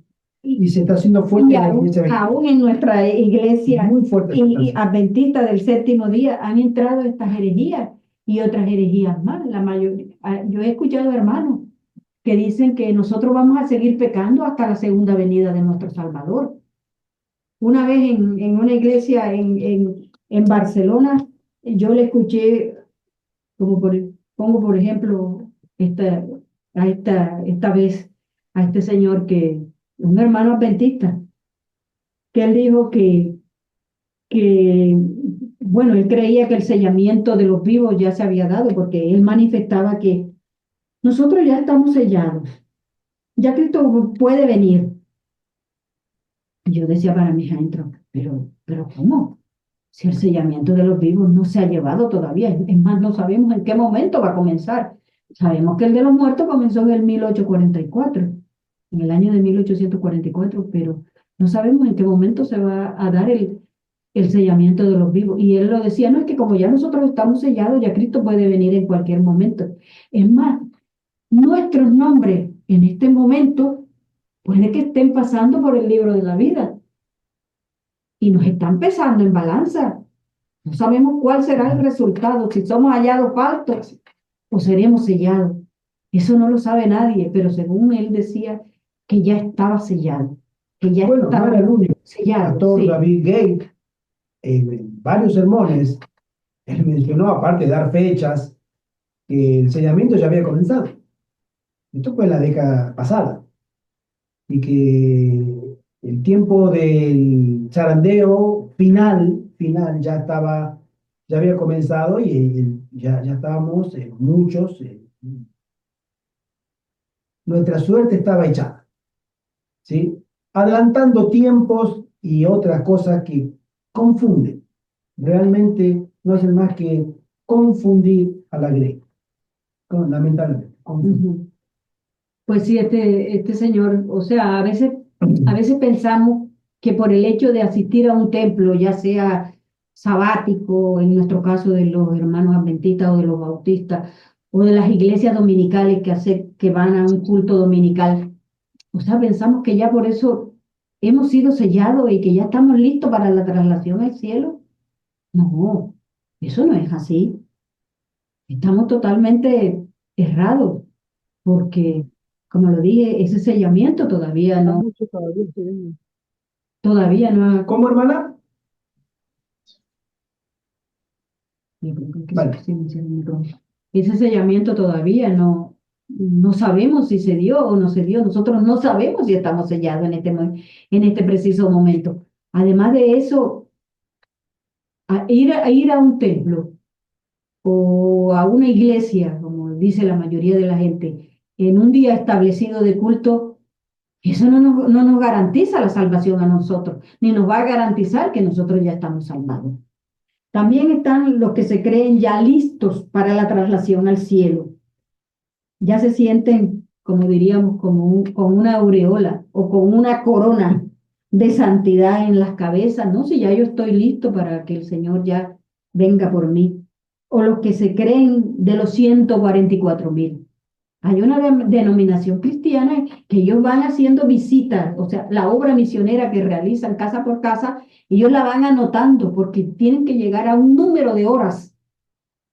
Y se está haciendo fuerte Y en la aún, iglesia evangélica. aún en nuestra iglesia Muy fuerte. y adventista del séptimo día han entrado estas herejías y otras herejías más. La mayoría, yo he escuchado hermanos que dicen que nosotros vamos a seguir pecando hasta la segunda venida de nuestro Salvador. Una vez en una iglesia en Barcelona, yo le escuché, pongo por ejemplo, esta, esta vez a este señor un hermano adventista, que él dijo que, bueno, él creía que el sellamiento de los vivos ya se había dado, porque él manifestaba que nosotros ya estamos sellados, ya Cristo puede venir. Y yo decía para mí adentro, pero ¿cómo? Si el sellamiento de los vivos no se ha llevado todavía, es más, no sabemos en qué momento va a comenzar. Sabemos que el de los muertos comenzó en el 1844, en el año de 1844, pero no sabemos en qué momento se va a dar el sellamiento de los vivos. Y él lo decía, no, es que como ya nosotros estamos sellados, ya Cristo puede venir en cualquier momento. Es más, nuestros nombres en este momento puede que estén pasando por el libro de la vida y nos están pesando en balanza. No sabemos cuál será el resultado, si somos hallados faltos o seremos sellados. Eso no lo sabe nadie, pero según él decía que ya estaba sellado, que ya Bueno, no estaba era el único. El sellado. pastor Sí. David Gate, en varios sermones, él mencionó, aparte de dar fechas, que el sellamiento ya había comenzado. Esto fue en la década pasada. Y que el tiempo del zarandeo final ya había comenzado y ya estábamos muchos, nuestra suerte estaba echada, ¿sí? Adelantando tiempos y otras cosas que confunden. Realmente no hacen más que confundir a la grey, lamentablemente. Ujú. Pues sí, este señor, o sea, a veces pensamos que por el hecho de asistir a un templo, ya sea sabático, en nuestro caso de los hermanos adventistas o de los bautistas, o de las iglesias dominicales que van a un culto dominical, o sea, pensamos que ya por eso hemos sido sellados y que ya estamos listos para la traslación al cielo. No, eso no es así. Estamos totalmente errados porque, como lo dije, ese sellamiento todavía no ha, ¿Cómo, hermana? yo creo que Vale. ese sellamiento todavía no sabemos si se dio o no se dio. Nosotros no sabemos si estamos sellados en este preciso momento. Además de eso, a ir a un templo o a una iglesia, como dice la mayoría de la gente, en un día establecido de culto, eso no nos garantiza la salvación a nosotros, ni nos va a garantizar que nosotros ya estamos salvados. También están los que se creen ya listos para la traslación al cielo. Ya se sienten, como diríamos, con una aureola o con una corona de santidad en las cabezas, ¿no? Si ya yo estoy listo para que el Señor ya venga por mí. O los que se creen de los 144,000. Hay una denominación cristiana que ellos van haciendo visitas, o sea, la obra misionera que realizan casa por casa, ellos la van anotando porque tienen que llegar a un número de horas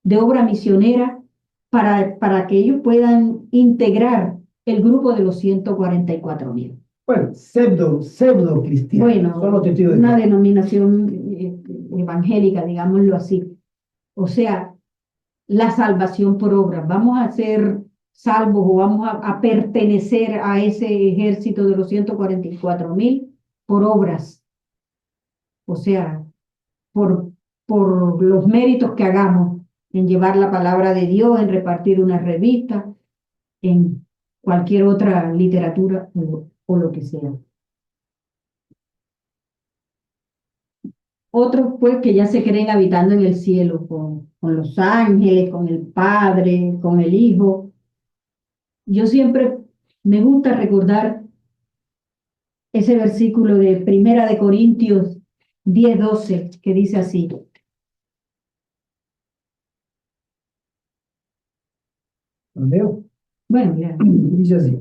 de obra misionera para que ellos puedan integrar el grupo de los 144,000. Bueno, pseudo cristiano. Bueno, Son los testigos de una Jehová. denominación evangélica, digámoslo así. O sea, la salvación por obra. Vamos a ser salvos o vamos a pertenecer a ese ejército de los 144,000 por obras. O sea, por, por los méritos que hagamos en llevar la palabra de Dios, en repartir una revista, en cualquier otra literatura o lo que sea. Otros, pues, que ya se creen habitando en el cielo con los ángeles, con el Padre, con el Hijo. Yo siempre me gusta recordar ese versículo de Primera de Corintios 10:12, que dice así. ¿Lo leo? Bueno, ya, Dice así.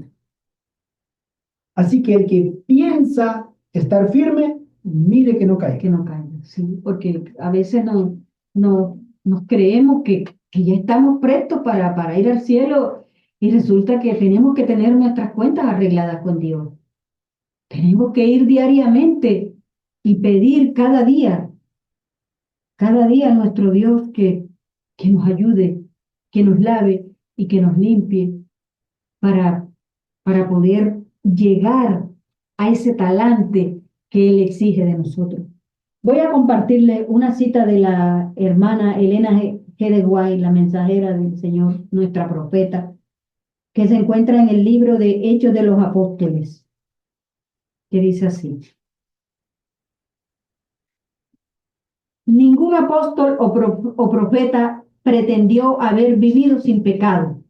Así que el que piensa estar firme, mire que no que caiga. no caiga, sí, porque a veces nos creemos que ya estamos prestos para ir al cielo y resulta que tenemos que tener nuestras cuentas arregladas con Dios. Tenemos que ir diariamente y pedir cada día a nuestro Dios que nos ayude, que nos lave y que nos limpie para, para poder llegar a ese talante que Él exige de nosotros. Voy a compartirle una cita de la hermana Elena G. de White, la mensajera del Señor, nuestra profeta, que se encuentra en el libro de Hechos de los Apóstoles, que dice así. Ningún apóstol o profeta pretendió haber vivido sin pecado.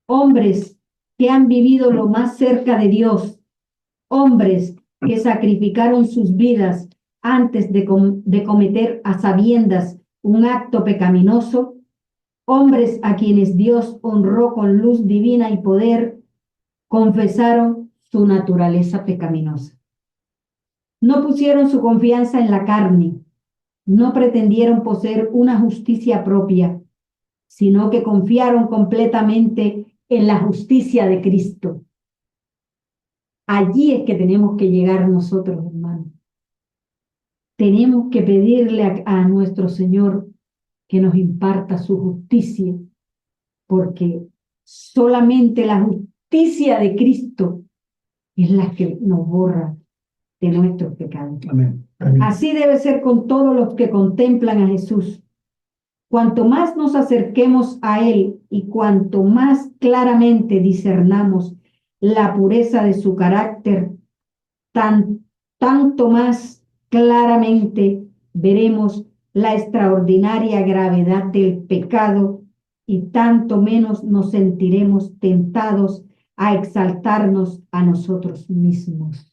Hombres que han vivido lo más cerca de Dios, hombres que sacrificaron sus vidas antes de cometer a sabiendas un acto pecaminoso, hombres a quienes Dios honró con luz divina y poder, confesaron su naturaleza pecaminosa. No pusieron su confianza en la carne, no pretendieron poseer una justicia propia, sino que confiaron completamente en la justicia de Cristo. Allí es que tenemos que llegar nosotros, hermanos. Tenemos que pedirle a nuestro Señor que nos imparta su justicia, porque solamente la justicia de Cristo es la que nos borra de nuestros pecados. Amén. Amén. Así debe ser con todos los que contemplan a Jesús. Cuanto más nos acerquemos a Él y cuanto más claramente discernamos la pureza de su carácter, tanto más claramente veremos la extraordinaria gravedad del pecado y tanto menos nos sentiremos tentados a exaltarnos a nosotros mismos.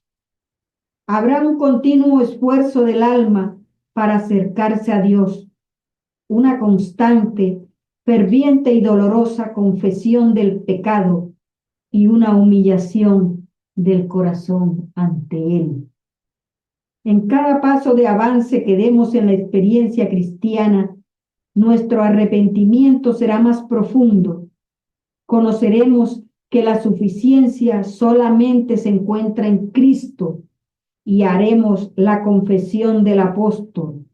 Habrá un continuo esfuerzo del alma para acercarse a Dios, una constante, ferviente y dolorosa confesión del pecado y una humillación del corazón ante Él. En cada paso de avance que demos en la experiencia cristiana, nuestro arrepentimiento será más profundo. Conoceremos que la suficiencia solamente se encuentra en Cristo y haremos la confesión del apóstol.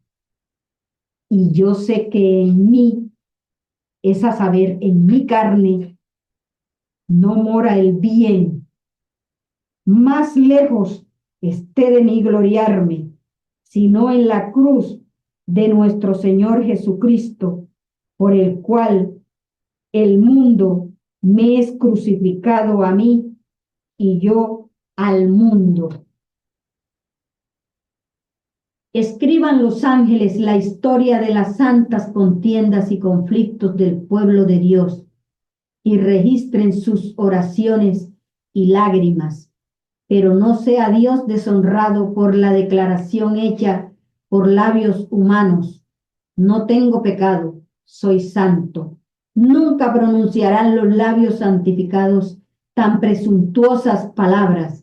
Y yo sé que en mí, es a saber, en mi carne, no mora el bien. Más lejos esté de mí gloriarme, sino en la cruz de nuestro Señor Jesucristo, por el cual el mundo me es crucificado a mí y yo al mundo. Escriban los ángeles la historia de las santas contiendas y conflictos del pueblo de Dios y registren sus oraciones y lágrimas, pero no sea Dios deshonrado por la declaración hecha por labios humanos. No tengo pecado, soy santo. Nunca pronunciarán los labios santificados tan presuntuosas palabras.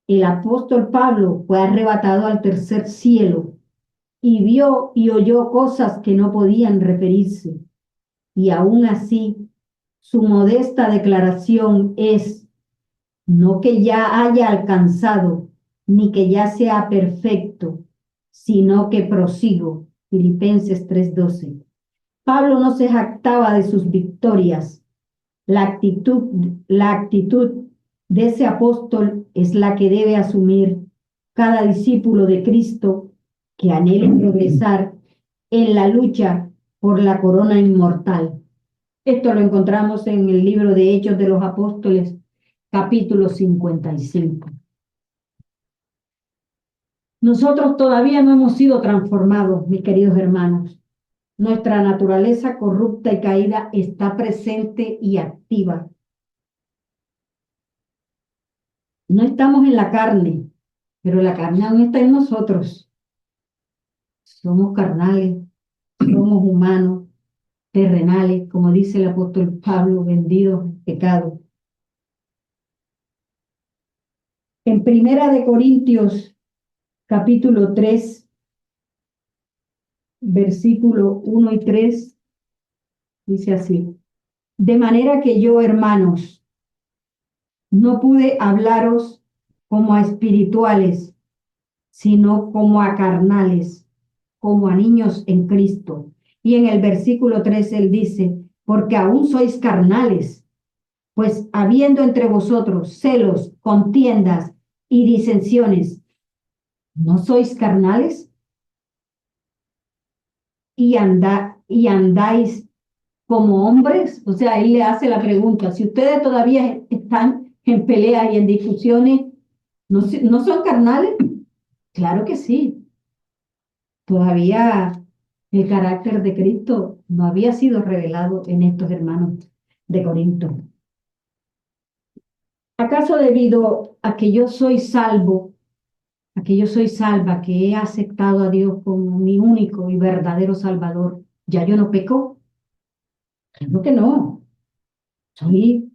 El apóstol Pablo fue arrebatado al tercer cielo y vio y oyó cosas que no podían referirse. Y aún así, su modesta declaración es: no que ya haya alcanzado, ni que ya sea perfecto, sino que prosigo. Filipenses 3:12. Pablo no se jactaba de sus victorias. La actitud de ese apóstol es la que debe asumir cada discípulo de Cristo que anhele progresar en la lucha por la corona inmortal. Esto lo encontramos en el libro de Hechos de los Apóstoles, capítulo 55. Nosotros todavía no hemos sido transformados, mis queridos hermanos. Nuestra naturaleza corrupta y caída está presente y activa. No estamos en la carne, pero la carne aún está en nosotros. somos carnales, somos humanos, terrenales, como dice el apóstol Pablo, vendidos en pecado. En Primera de Corintios, capítulo 3, versículo 1 y 3, dice así: de manera que yo, hermanos, no pude hablaros como a espirituales, sino como a carnales, como a niños en Cristo. Y en el versículo 3 él dice: porque aún sois carnales, pues habiendo entre vosotros celos, contiendas y disensiones, ¿no sois carnales? Y andáis como hombres. O sea, él le hace la pregunta: si ustedes todavía están en peleas y en discusiones, ¿no son carnales? Claro que sí. Todavía el carácter de Cristo no había sido revelado en estos hermanos de Corinto. ¿Acaso debido a que yo soy salvo, a que yo soy salva, que he aceptado a Dios como mi único y verdadero Salvador, ya yo no peco? Claro que no. Soy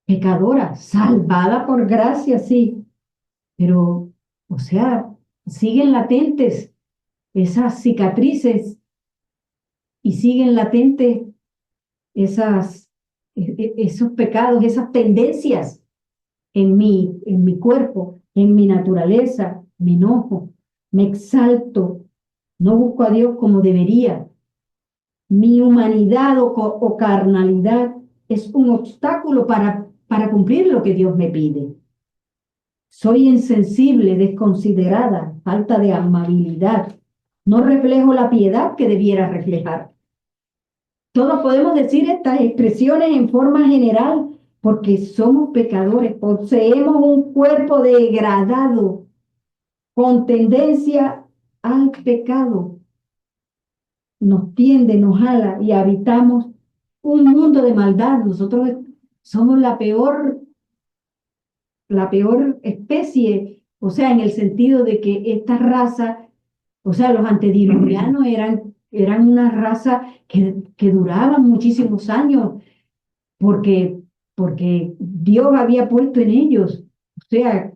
pecadora, salvada por gracia, sí, pero, o sea, siguen latentes esas cicatrices y siguen latentes esos pecados, esas tendencias en mi cuerpo, en mi naturaleza. Me enojo, me exalto, no busco a Dios como debería. Mi humanidad o carnalidad es un obstáculo para cumplir lo que Dios me pide. Soy insensible, desconsiderada, falta de amabilidad. No reflejo la piedad que debiera reflejar. Todos podemos decir estas expresiones en forma general porque somos pecadores, poseemos un cuerpo degradado con tendencia al pecado. Nos tiende, nos jala y habitamos un mundo de maldad. Nosotros somos la peor especie, o sea, en el sentido de que esta raza, o sea, los antediluvianos eran una raza que duraban muchísimos años porque, porque Dios había puesto en ellos, o sea,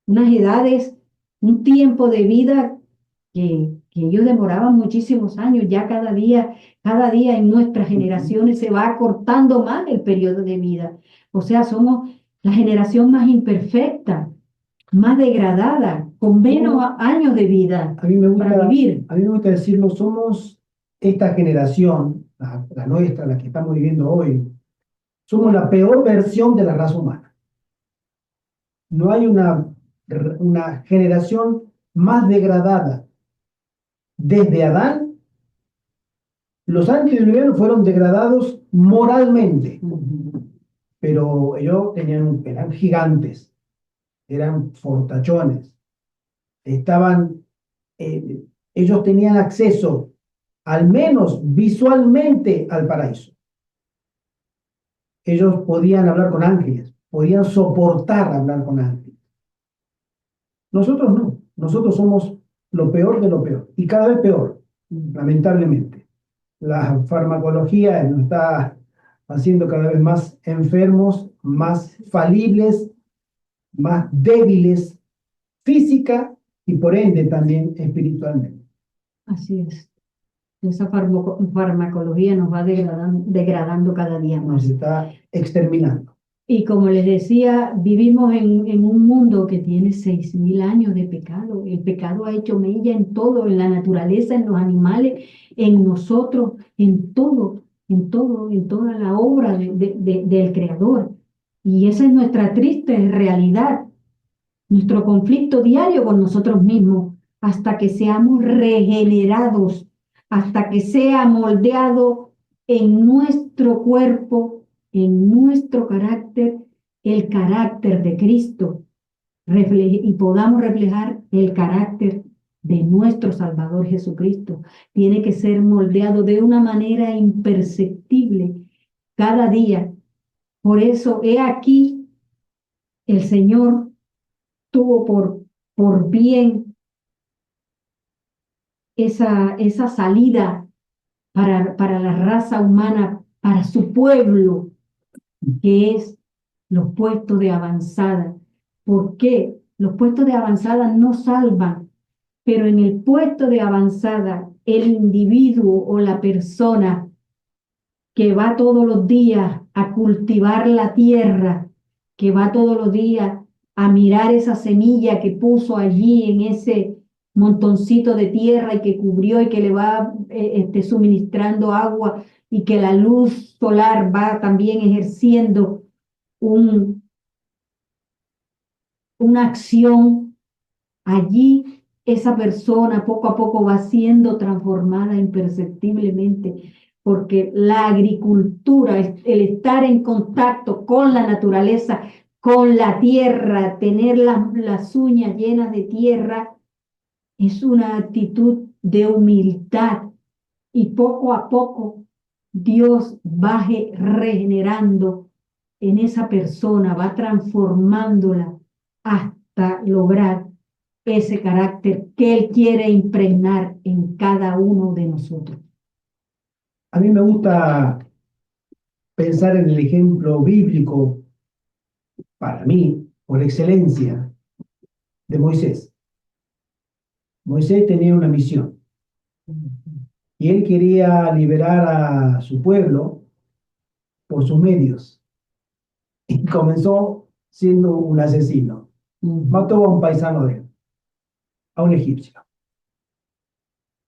unas edades, un tiempo de vida que ellos demoraban muchísimos años. Ya cada día en nuestras generaciones se va acortando más el periodo de vida. O sea, somos la generación más imperfecta, más degradada, con menos años de vida para vivir. A mí me gusta decirlo, somos esta generación, la nuestra, la que estamos viviendo hoy, somos la peor versión de la raza humana. No hay una generación más degradada. Desde Adán, los antediluvianos fueron degradados moralmente, pero ellos eran gigantes, eran fortachones, estaban, ellos tenían acceso, al menos visualmente, al paraíso. Ellos podían hablar con ángeles, podían soportar hablar con ángeles. Nosotros no, nosotros somos lo peor de lo peor, y cada vez peor, lamentablemente. La farmacología nos está haciendo cada vez más enfermos, más falibles, más débiles, física y por ende también espiritualmente. Así es. Esa farmacología nos va degradando cada día Nos más. está exterminando. Y como les decía, vivimos en un mundo que tiene 6.000 años de pecado. El pecado ha hecho mella en todo, en la naturaleza, en los animales, en nosotros, en toda la obra del Creador. Y esa es nuestra triste realidad, nuestro conflicto diario con nosotros mismos, hasta que seamos regenerados, hasta que sea moldeado en nuestro cuerpo, en nuestro carácter, el carácter de Cristo, y podamos reflejar el carácter de nuestro Salvador Jesucristo. Tiene que ser moldeado de una manera imperceptible cada día. Por eso, he aquí, el Señor tuvo por bien esa salida para la raza humana, para su pueblo, que es los puestos de avanzada. ¿Por qué? Los puestos de avanzada no salvan, pero en el puesto de avanzada, el individuo o la persona que va todos los días a cultivar la tierra, que va todos los días a mirar esa semilla que puso allí en ese montoncito de tierra y que cubrió y que le va suministrando agua y que la luz solar va también ejerciendo un, una acción allí. Esa persona poco a poco va siendo transformada imperceptiblemente, porque la agricultura, el estar en contacto con la naturaleza, con la tierra, tener las uñas llenas de tierra, es una actitud de humildad y poco a poco Dios va regenerando en esa persona, va transformándola hasta lograr ese carácter que Él quiere impregnar en cada uno de nosotros. A mí me gusta pensar en el ejemplo bíblico, para mí, por excelencia, de Moisés. Moisés tenía una misión y él quería liberar a su pueblo por sus medios. Y comenzó siendo un asesino. Mató a un paisano de él, a un egipcio.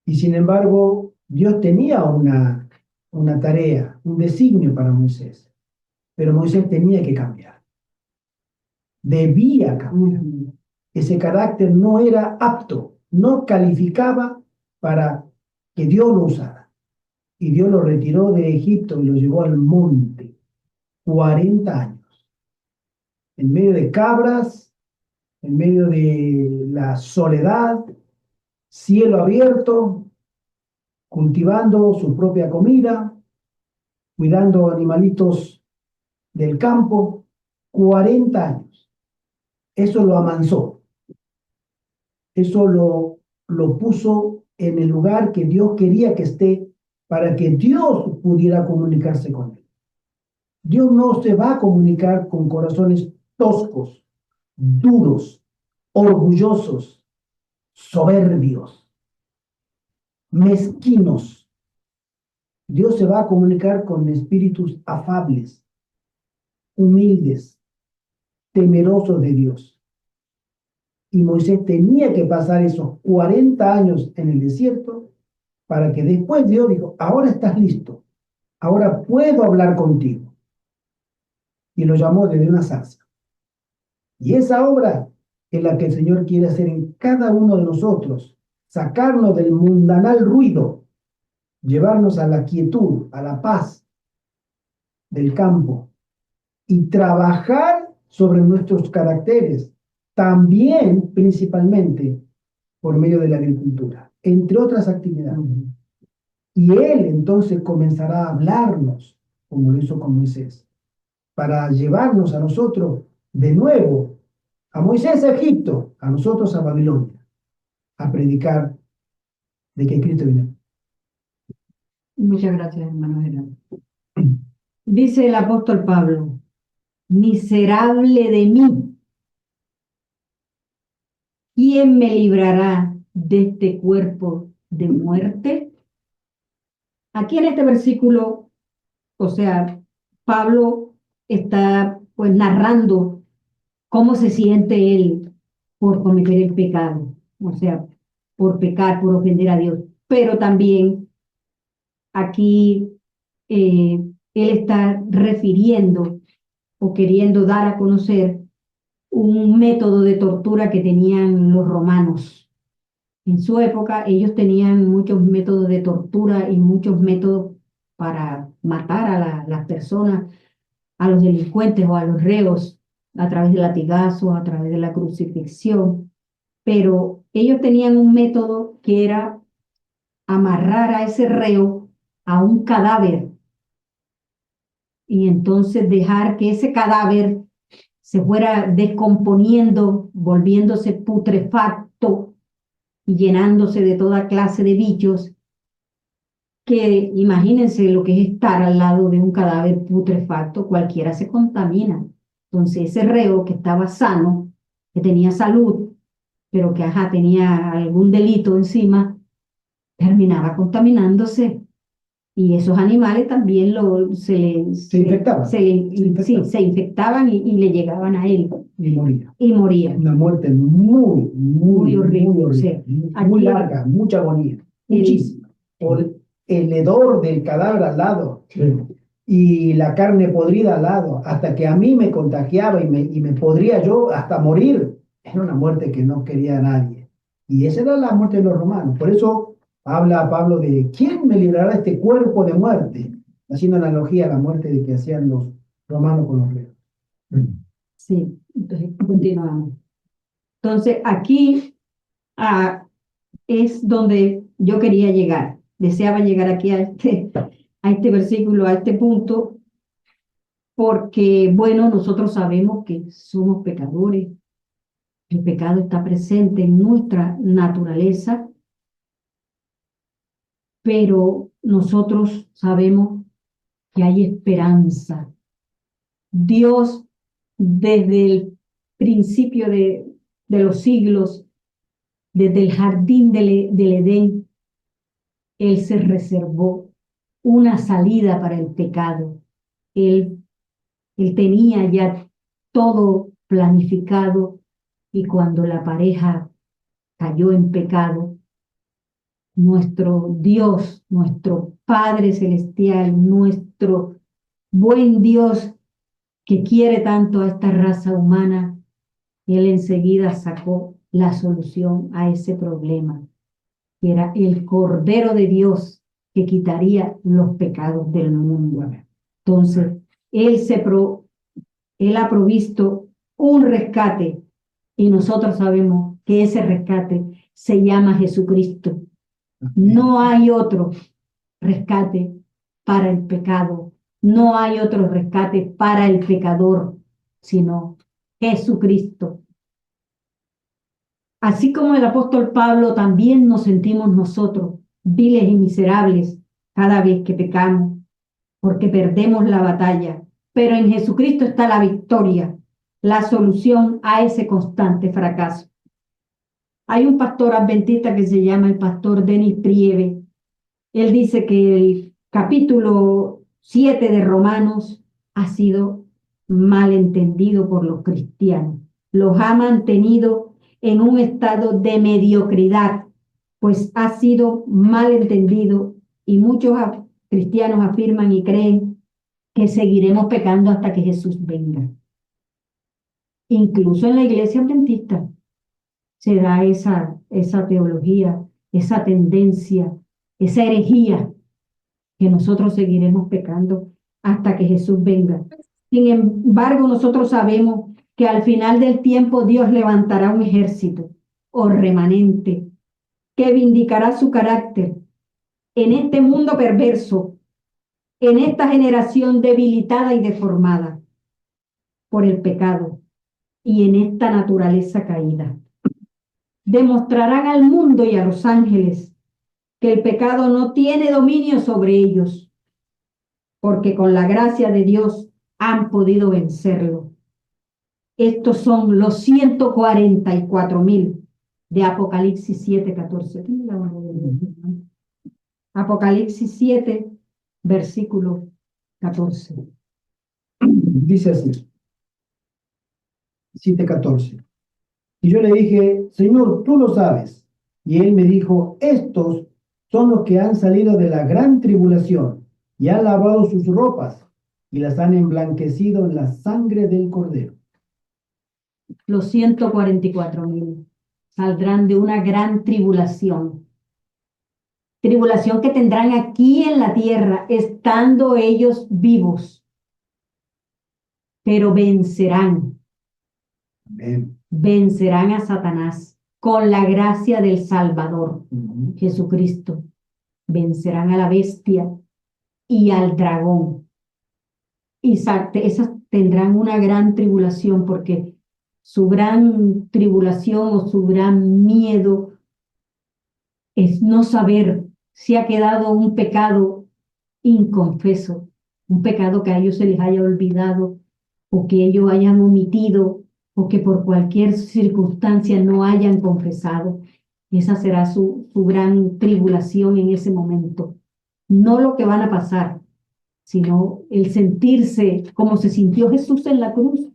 Y sin embargo, Dios tenía una tarea, un designio para Moisés. Pero Moisés tenía que cambiar. Debía cambiar. Ese carácter no era apto, no calificaba para que Dios lo usara. Y Dios lo retiró de Egipto y lo llevó al monte. 40 años. En medio de cabras, en medio de la soledad, cielo abierto, cultivando su propia comida, cuidando animalitos del campo, 40 años. Eso lo amansó, eso lo puso en el lugar que Dios quería que esté para que Dios pudiera comunicarse con él. Dios no se va a comunicar con corazones toscos, duros, orgullosos, soberbios, mezquinos. Dios se va a comunicar con espíritus afables, humildes, temerosos de Dios. Y Moisés tenía que pasar esos 40 años en el desierto para que después Dios dijo, ahora estás listo, ahora puedo hablar contigo. Y lo llamó desde una zarza. Y esa obra es la que el Señor quiere hacer en cada uno de nosotros, sacarnos del mundanal ruido, llevarnos a la quietud, a la paz del campo y trabajar sobre nuestros caracteres, también principalmente por medio de la agricultura, entre otras actividades. Y Él entonces comenzará a hablarnos, como lo hizo con Moisés, para llevarnos a nosotros de nuevo, a Moisés a Egipto, a nosotros a Babilonia, a predicar de que Cristo vino. Muchas gracias, hermano Gerardo. Dice el apóstol Pablo, miserable de mí, ¿quién me librará de este cuerpo de muerte? Aquí en este versículo, o sea, Pablo está pues narrando cómo se siente él por cometer el pecado, o sea, por pecar, por ofender a Dios, pero también aquí él está refiriendo o queriendo dar a conocer un método de tortura que tenían los romanos. En su época ellos tenían muchos métodos de tortura y muchos métodos para matar a las personas, a los delincuentes o a los reos a través de latigazos, a través de la crucifixión. Pero ellos tenían un método que era amarrar a ese reo a un cadáver y entonces dejar que ese cadáver se fuera descomponiendo, volviéndose putrefacto y llenándose de toda clase de bichos, que imagínense lo que es estar al lado de un cadáver putrefacto, cualquiera se contamina. Entonces ese reo que estaba sano, que tenía salud, pero que ajá, tenía algún delito encima, terminaba contaminándose. Y esos animales también Se infectaban. sí, se infectaban y le llegaban a él Y moría. y morían. Una muerte muy, muy, Muy horrible. muy O sea, horrible. aquí Muy larga, mucha agonía. Muchísima. Por el hedor del cadáver al lado. Sí. Y la carne podrida al lado, hasta que a mí me contagiaba y me podría yo hasta morir. Era una muerte que no quería nadie. Y esa era la muerte de los romanos. Por eso habla Pablo de ¿quién me librará de este cuerpo de muerte? Haciendo analogía a la muerte de que hacían los romanos con los reos. sí, entonces continuamos. Entonces aquí es donde yo quería llegar. Deseaba llegar aquí a este versículo, a este punto, porque, bueno, nosotros sabemos que somos pecadores. El pecado está presente en nuestra naturaleza, pero nosotros sabemos que hay esperanza. Dios, desde el principio de los siglos, desde el jardín del Edén, Él se reservó una salida para el pecado. Él, él tenía ya todo planificado y cuando la pareja cayó en pecado, nuestro Dios, nuestro Padre Celestial, nuestro buen Dios que quiere tanto a esta raza humana, Él enseguida sacó la solución a ese problema, que era el Cordero de Dios que quitaría los pecados del mundo. Entonces, Él, él ha provisto un rescate y nosotros sabemos que ese rescate se llama Jesucristo. No hay otro rescate para el pecado, no hay otro rescate para el pecador, sino Jesucristo. Así como el apóstol Pablo, también nos sentimos nosotros viles y miserables cada vez que pecamos, porque perdemos la batalla, pero en Jesucristo está la victoria, la solución a ese constante fracaso. Hay un pastor adventista que se llama el pastor Denis Priebe. Él dice que el capítulo 7 de Romanos ha sido mal entendido por los cristianos. Los ha mantenido en un estado de mediocridad, pues ha sido mal entendido y muchos cristianos afirman y creen que seguiremos pecando hasta que Jesús venga. Incluso en la iglesia adventista se da esa teología, esa tendencia, esa herejía, que nosotros seguiremos pecando hasta que Jesús venga. Sin embargo, nosotros sabemos que al final del tiempo Dios levantará un ejército o remanente que vindicará su carácter en este mundo perverso, en esta generación debilitada y deformada por el pecado y en esta naturaleza caída. Demostrarán al mundo y a los ángeles que el pecado no tiene dominio sobre ellos, porque con la gracia de Dios han podido vencerlo. Estos son los 144,000 de Apocalipsis 7:14. Apocalipsis 7, versículo 14. Dice así, 7:14. Y yo le dije, Señor, tú lo sabes. Y él me dijo, estos son los que han salido de la gran tribulación y han lavado sus ropas y las han emblanquecido en la sangre del Cordero. Los 144,000 saldrán de una gran tribulación. Tribulación que tendrán aquí en la tierra, estando ellos vivos. Pero vencerán. Amén. Vencerán a Satanás con la gracia del Salvador, Jesucristo. Vencerán a la bestia y al dragón. Y esas tendrán una gran tribulación porque su gran tribulación o su gran miedo es no saber si ha quedado un pecado inconfeso, un pecado que a ellos se les haya olvidado o que ellos hayan omitido o que por cualquier circunstancia no hayan confesado. Esa será su gran tribulación en ese momento. No lo que van a pasar, sino el sentirse como se sintió Jesús en la cruz,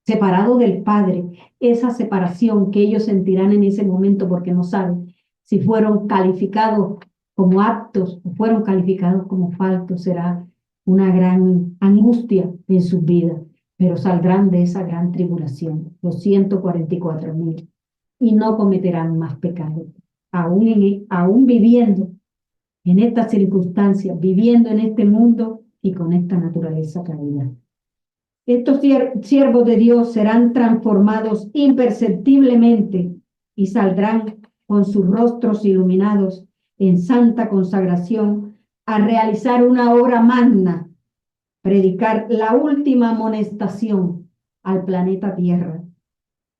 separado del Padre. Esa separación que ellos sentirán en ese momento porque no saben si fueron calificados como aptos o fueron calificados como faltos, será una gran angustia en sus vidas, pero saldrán de esa gran tribulación, los 144,000, y no cometerán más pecados, aún viviendo en estas circunstancias, viviendo en este mundo y con esta naturaleza caída. Estos siervos de Dios serán transformados imperceptiblemente y saldrán con sus rostros iluminados en santa consagración a realizar una obra magna, predicar la última amonestación al planeta Tierra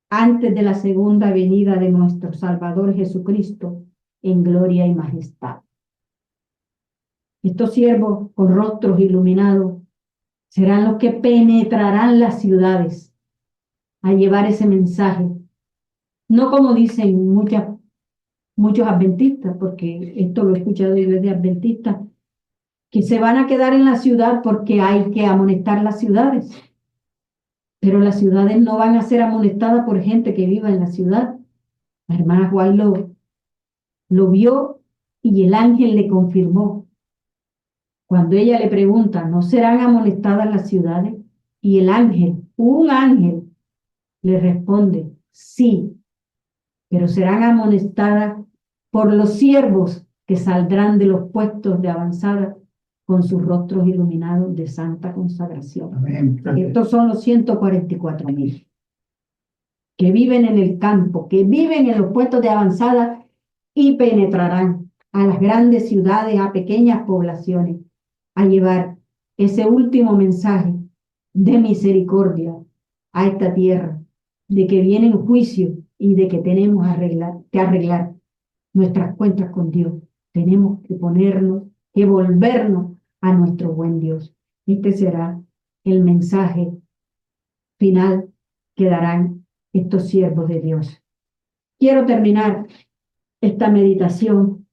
antes de la segunda venida de nuestro Salvador Jesucristo en gloria y majestad. Estos siervos con rostros iluminados serán los que penetrarán las ciudades a llevar ese mensaje. No como dicen muchos adventistas, porque esto lo he escuchado yo desde adventistas, que se van a quedar en la ciudad porque hay que amonestar las ciudades. Pero las ciudades no van a ser amonestadas por gente que viva en la ciudad. La hermana Juan lo vio y el ángel le confirmó. Cuando ella le pregunta, ¿no serán amonestadas las ciudades? Y el ángel, un ángel, le responde, sí, pero serán amonestadas por los siervos que saldrán de los puestos de avanzada con sus rostros iluminados de santa consagración. Amén. Estos son los 144,000 que viven en el campo, que viven en los puestos de avanzada y penetrarán a las grandes ciudades, a pequeñas poblaciones, a llevar ese último mensaje de misericordia a esta tierra, de que viene el juicio y de que tenemos que arreglar nuestras cuentas con Dios. Tenemos que volvernos a nuestro buen Dios. Este será el mensaje final que darán estos siervos de Dios. Quiero terminar esta meditación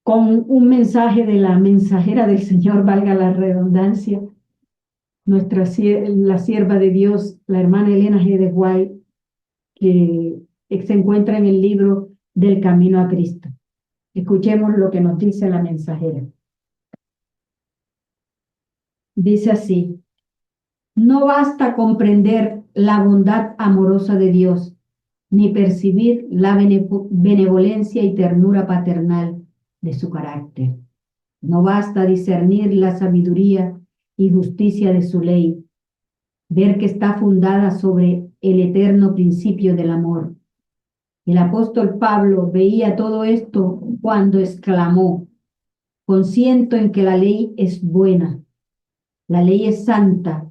con un mensaje de la mensajera del Señor, valga la redundancia, la sierva de Dios, la hermana Elena G. de White, que se encuentra en el libro del Camino a Cristo. Escuchemos lo que nos dice la mensajera. Dice así: no basta comprender la bondad amorosa de Dios, ni percibir la benevolencia y ternura paternal de su carácter. No basta discernir la sabiduría y justicia de su ley, ver que está fundada sobre el eterno principio del amor. El apóstol Pablo veía todo esto cuando exclamó: consiento en que la ley es buena, la ley es santa,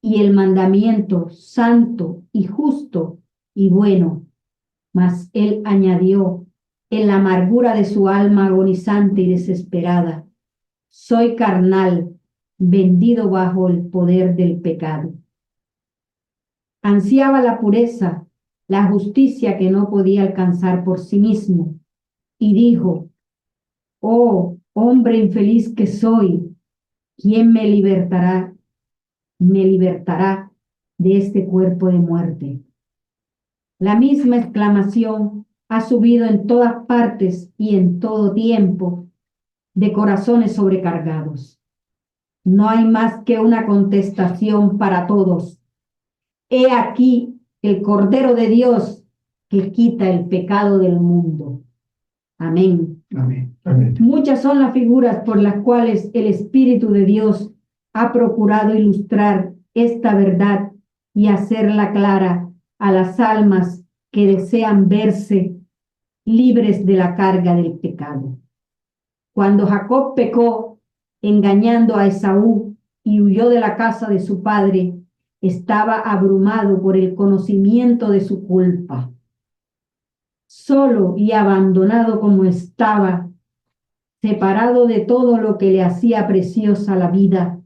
y el mandamiento santo y justo y bueno. Mas él añadió, en la amargura de su alma agonizante y desesperada: soy carnal, vendido bajo el poder del pecado. Ansiaba la pureza, la justicia que no podía alcanzar por sí mismo, y dijo: oh, hombre infeliz que soy, ¿quién me libertará de este cuerpo de muerte? La misma exclamación ha subido en todas partes y en todo tiempo de corazones sobrecargados. No hay más que una contestación para todos. He aquí el Cordero de Dios que quita el pecado del mundo. Amén. Amén. Amén. Muchas son las figuras por las cuales el Espíritu de Dios ha procurado ilustrar esta verdad y hacerla clara a las almas que desean verse libres de la carga del pecado. Cuando Jacob pecó, engañando a Esaú, y huyó de la casa de su padre, estaba abrumado por el conocimiento de su culpa. solo y abandonado como estaba, separado de todo lo que le hacía preciosa la vida.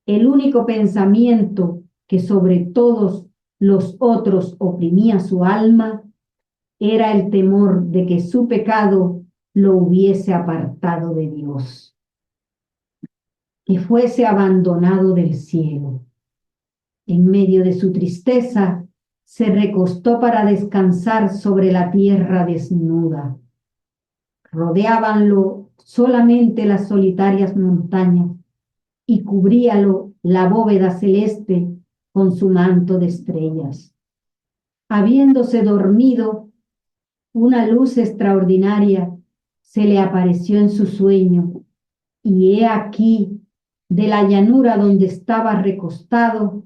El único pensamiento que sobre todos los otros oprimía su alma era el temor de que su pecado lo hubiese apartado de Dios, que fuese abandonado del cielo. En medio de su tristeza, se recostó para descansar sobre la tierra desnuda. Rodeábanlo solamente las solitarias montañas y cubríalo la bóveda celeste con su manto de estrellas. Habiéndose dormido, una luz extraordinaria se le apareció en su sueño, y he aquí, de la llanura donde estaba recostado,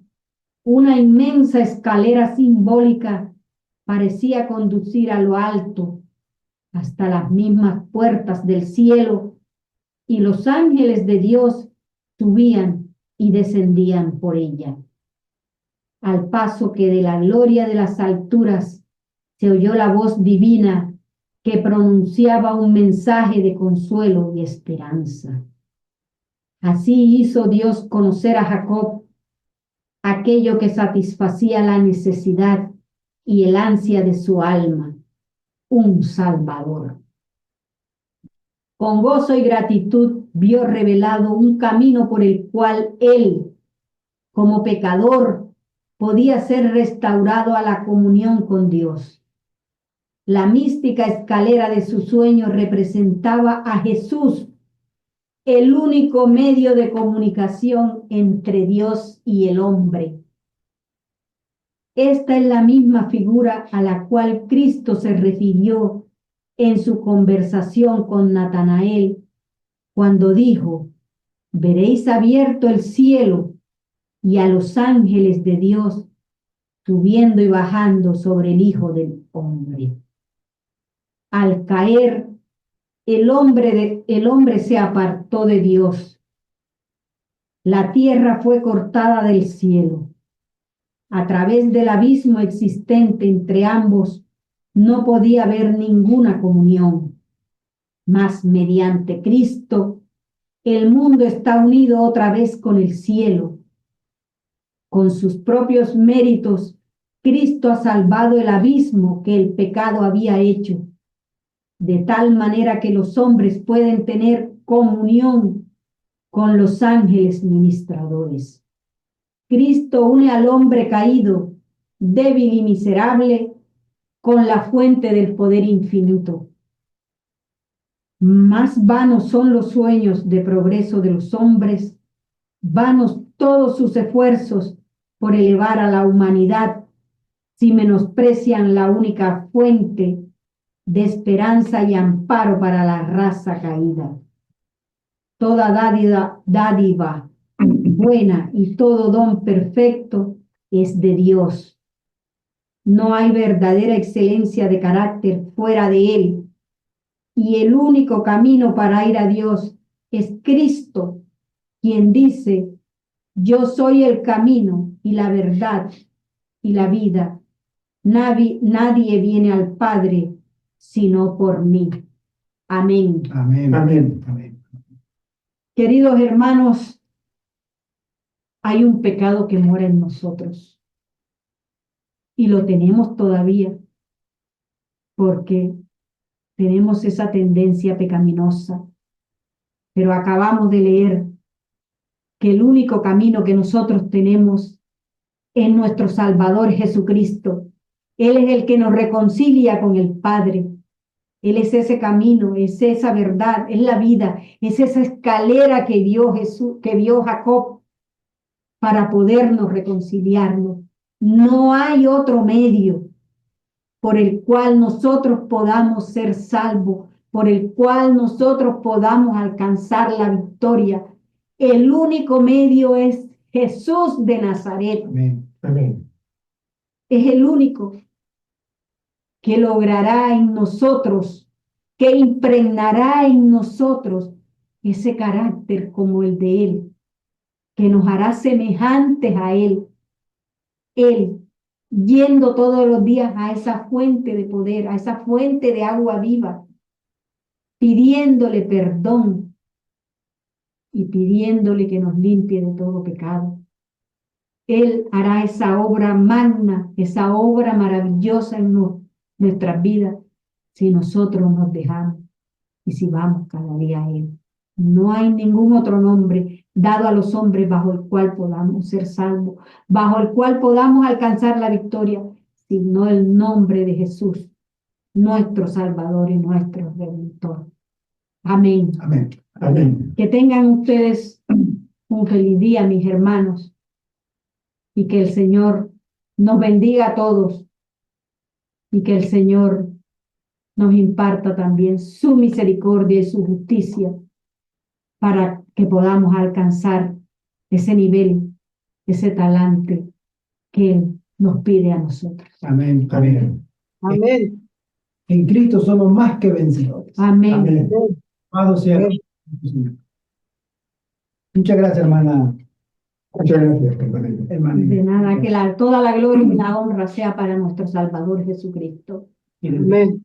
una inmensa escalera simbólica parecía conducir a lo alto, hasta las mismas puertas del cielo, y los ángeles de Dios subían y descendían por ella. Al paso que de la gloria de las alturas se oyó la voz divina que pronunciaba un mensaje de consuelo y esperanza. Así hizo Dios conocer a Jacob aquello que satisfacía la necesidad y el ansia de su alma, un Salvador. Con gozo y gratitud vio revelado un camino por el cual él, como pecador, podía ser restaurado a la comunión con Dios. La mística escalera de su sueño representaba a Jesús, el único medio de comunicación entre Dios y el hombre. Esta es la misma figura a la cual Cristo se refirió en su conversación con Natanael, cuando dijo: veréis abierto el cielo y a los ángeles de Dios subiendo y bajando sobre el Hijo del Hombre. Al caer, el hombre se apartó de Dios. La tierra fue cortada del cielo. A través del abismo existente entre ambos no podía haber ninguna comunión. Mas mediante Cristo, el mundo está unido otra vez con el cielo. Con sus propios méritos, Cristo ha salvado el abismo que el pecado había hecho, de tal manera que los hombres pueden tener comunión con los ángeles ministradores. Cristo une al hombre caído, débil y miserable, con la fuente del poder infinito. Más vanos son los sueños de progreso de los hombres, vanos todos sus esfuerzos por elevar a la humanidad, si menosprecian la única fuente de esperanza y amparo para la raza caída. Toda dádiva buena y todo don perfecto es de Dios. No hay verdadera excelencia de carácter fuera de Él, y el único camino para ir a Dios es Cristo, quien dice: yo soy el camino y la verdad y la vida. Nadie viene al Padre sino por mí. Amén. Amén, amén, amén. Queridos hermanos, hay un pecado que mora en nosotros y lo tenemos todavía porque tenemos esa tendencia pecaminosa, pero acabamos de leer que el único camino que nosotros tenemos es nuestro Salvador Jesucristo. Él es el que nos reconcilia con el Padre. Él es ese camino, es esa verdad, es la vida, es esa escalera que vio Jesús, que vio Jacob para podernos reconciliarnos. No hay otro medio por el cual nosotros podamos ser salvos, por el cual nosotros podamos alcanzar la victoria. El único medio es Jesús de Nazaret. Amén, amén. Es el único que logrará en nosotros, que impregnará en nosotros ese carácter como el de Él, que nos hará semejantes a Él. Él yendo todos los días a esa fuente de poder, a esa fuente de agua viva, pidiéndole perdón y pidiéndole que nos limpie de todo pecado. Él hará esa obra magna, esa obra maravillosa en nuestras vidas, si nosotros nos dejamos y si vamos cada día a Él. No hay ningún otro nombre dado a los hombres bajo el cual podamos ser salvos, bajo el cual podamos alcanzar la victoria, sino el nombre de Jesús, nuestro Salvador y nuestro Redentor. Amén. Amén. Amén. Que tengan ustedes un feliz día, mis hermanos, y que el Señor nos bendiga a todos y que el Señor nos imparta también su misericordia y su justicia para que podamos alcanzar ese nivel, ese talante que Él nos pide a nosotros. Amén. Amén. Amén. En Cristo somos más que vencedores. Amén. Amén. Amado sea Amén. Jesús. Muchas gracias, hermana. Muchas gracias, hermana. De nada, que toda la gloria y la honra sea para nuestro Salvador Jesucristo. Amén.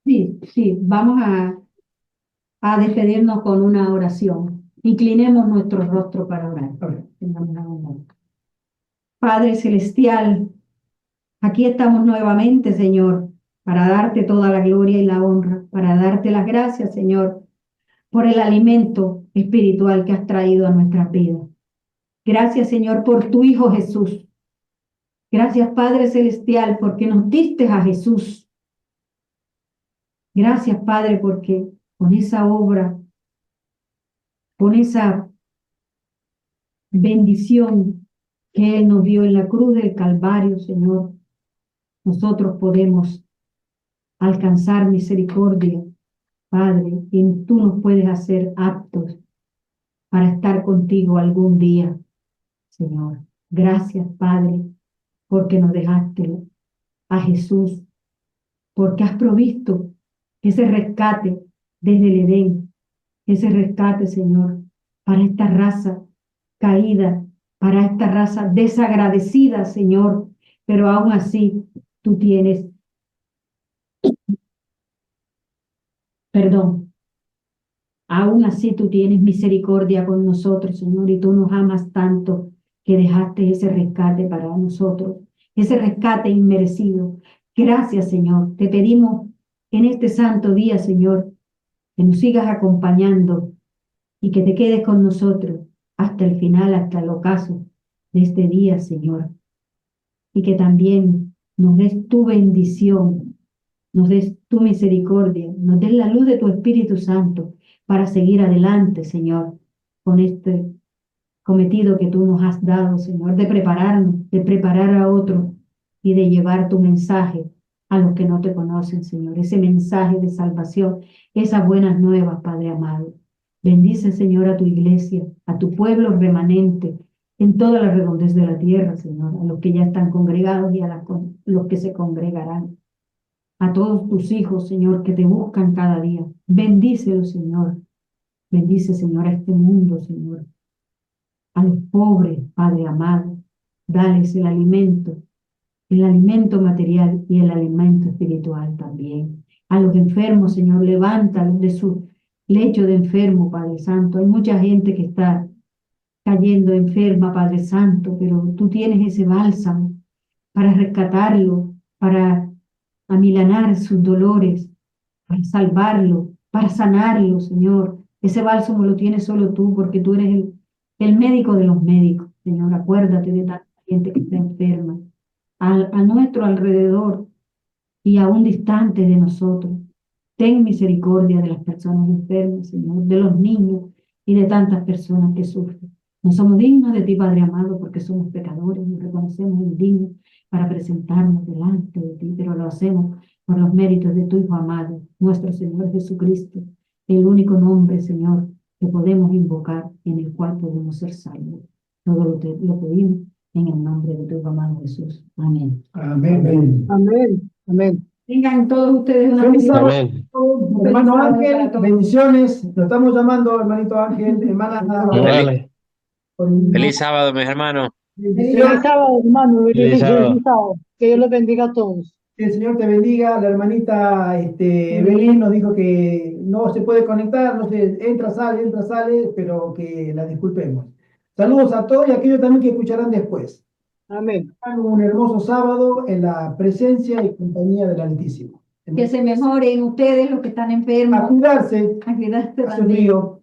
Sí, vamos a despedirnos con una oración. Inclinemos nuestro rostro para orar. Padre Celestial, aquí estamos nuevamente, Señor, para darte toda la gloria y la honra, para darte las gracias, Señor, por el alimento espiritual que has traído a nuestras vidas. Gracias, Señor, por tu Hijo Jesús. Gracias, Padre Celestial, porque nos diste a Jesús. Gracias, Padre, porque con esa obra, con esa bendición que Él nos dio en la cruz del Calvario, Señor, nosotros podemos alcanzar misericordia, Padre, y tú nos puedes hacer aptos para estar contigo algún día, Señor. Gracias, Padre, porque nos dejaste a Jesús, porque has provisto ese rescate desde el Edén, ese rescate, Señor, para esta raza caída, para esta raza desagradecida, Señor, pero aún así tú tienes perdón. Aún así tú tienes misericordia con nosotros, Señor, y tú nos amas tanto que dejaste ese rescate para nosotros, ese rescate inmerecido. Gracias, Señor. Te pedimos en este santo día, Señor, que nos sigas acompañando y que te quedes con nosotros hasta el final, hasta el ocaso de este día, Señor. Y que también nos des tu bendición, nos des tu misericordia, nos des la luz de tu Espíritu Santo para seguir adelante, Señor, con este cometido que tú nos has dado, Señor, de prepararnos, de preparar a otros y de llevar tu mensaje a los que no te conocen, Señor, ese mensaje de salvación, esas buenas nuevas, Padre amado. Bendice, Señor, a tu iglesia, a tu pueblo remanente, en toda la redondez de la tierra, Señor, a los que ya están congregados y a los que se congregarán. A todos tus hijos, Señor, que te buscan cada día. Bendícelos, Señor. Bendice, Señor, a este mundo, Señor. A los pobres, Padre amado, dales el alimento material y el alimento espiritual también. A los enfermos, Señor, levántalos de su lecho de enfermo, Padre Santo. Hay mucha gente que está cayendo enferma, Padre Santo, pero tú tienes ese bálsamo para rescatarlo, para amilanar sus dolores, para salvarlo, para sanarlo, Señor. Ese bálsamo lo tienes solo tú, porque tú eres el médico de los médicos, Señor. Acuérdate de tanta gente que está enferma a nuestro alrededor y aún distante de nosotros. Ten misericordia de las personas enfermas, Señor, de los niños y de tantas personas que sufren. No somos dignos de ti, Padre amado, porque somos pecadores, nos reconocemos indignos para presentarnos delante de ti, pero lo hacemos por los méritos de tu Hijo amado, nuestro Señor Jesucristo, el único nombre, Señor, que podemos invocar, en el cual podemos ser salvos. Todo lo pedimos en el nombre de tu Hijo amado Jesús. Amén. Amén. Amén. Amén. Tengan todos ustedes una Feliz feliz sábado. Amén. Hermano sábado Ángel, para todos. bendiciones. Lo estamos llamando, hermanito Ángel, hermana. Dale. por- Feliz sábado, mis hermanos. Feliz sábado, hermano. Feliz sábado. Feliz sábado. Que Dios los bendiga a todos. Que el Señor te bendiga. La hermanita Belén nos dijo que no se puede conectar, no se entra, sale, pero que la disculpemos. Saludos a todos y a aquellos también que escucharán después. Amén. Tengan un hermoso sábado en la presencia y compañía del Altísimo. Que se mejoren ustedes los que están A enfermos. cuidarse, A cuidarse a su también. río.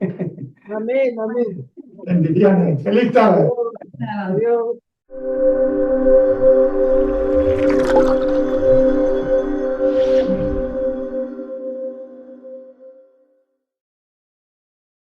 Amén. Amén. Bendiciones. Feliz sábado. Adiós.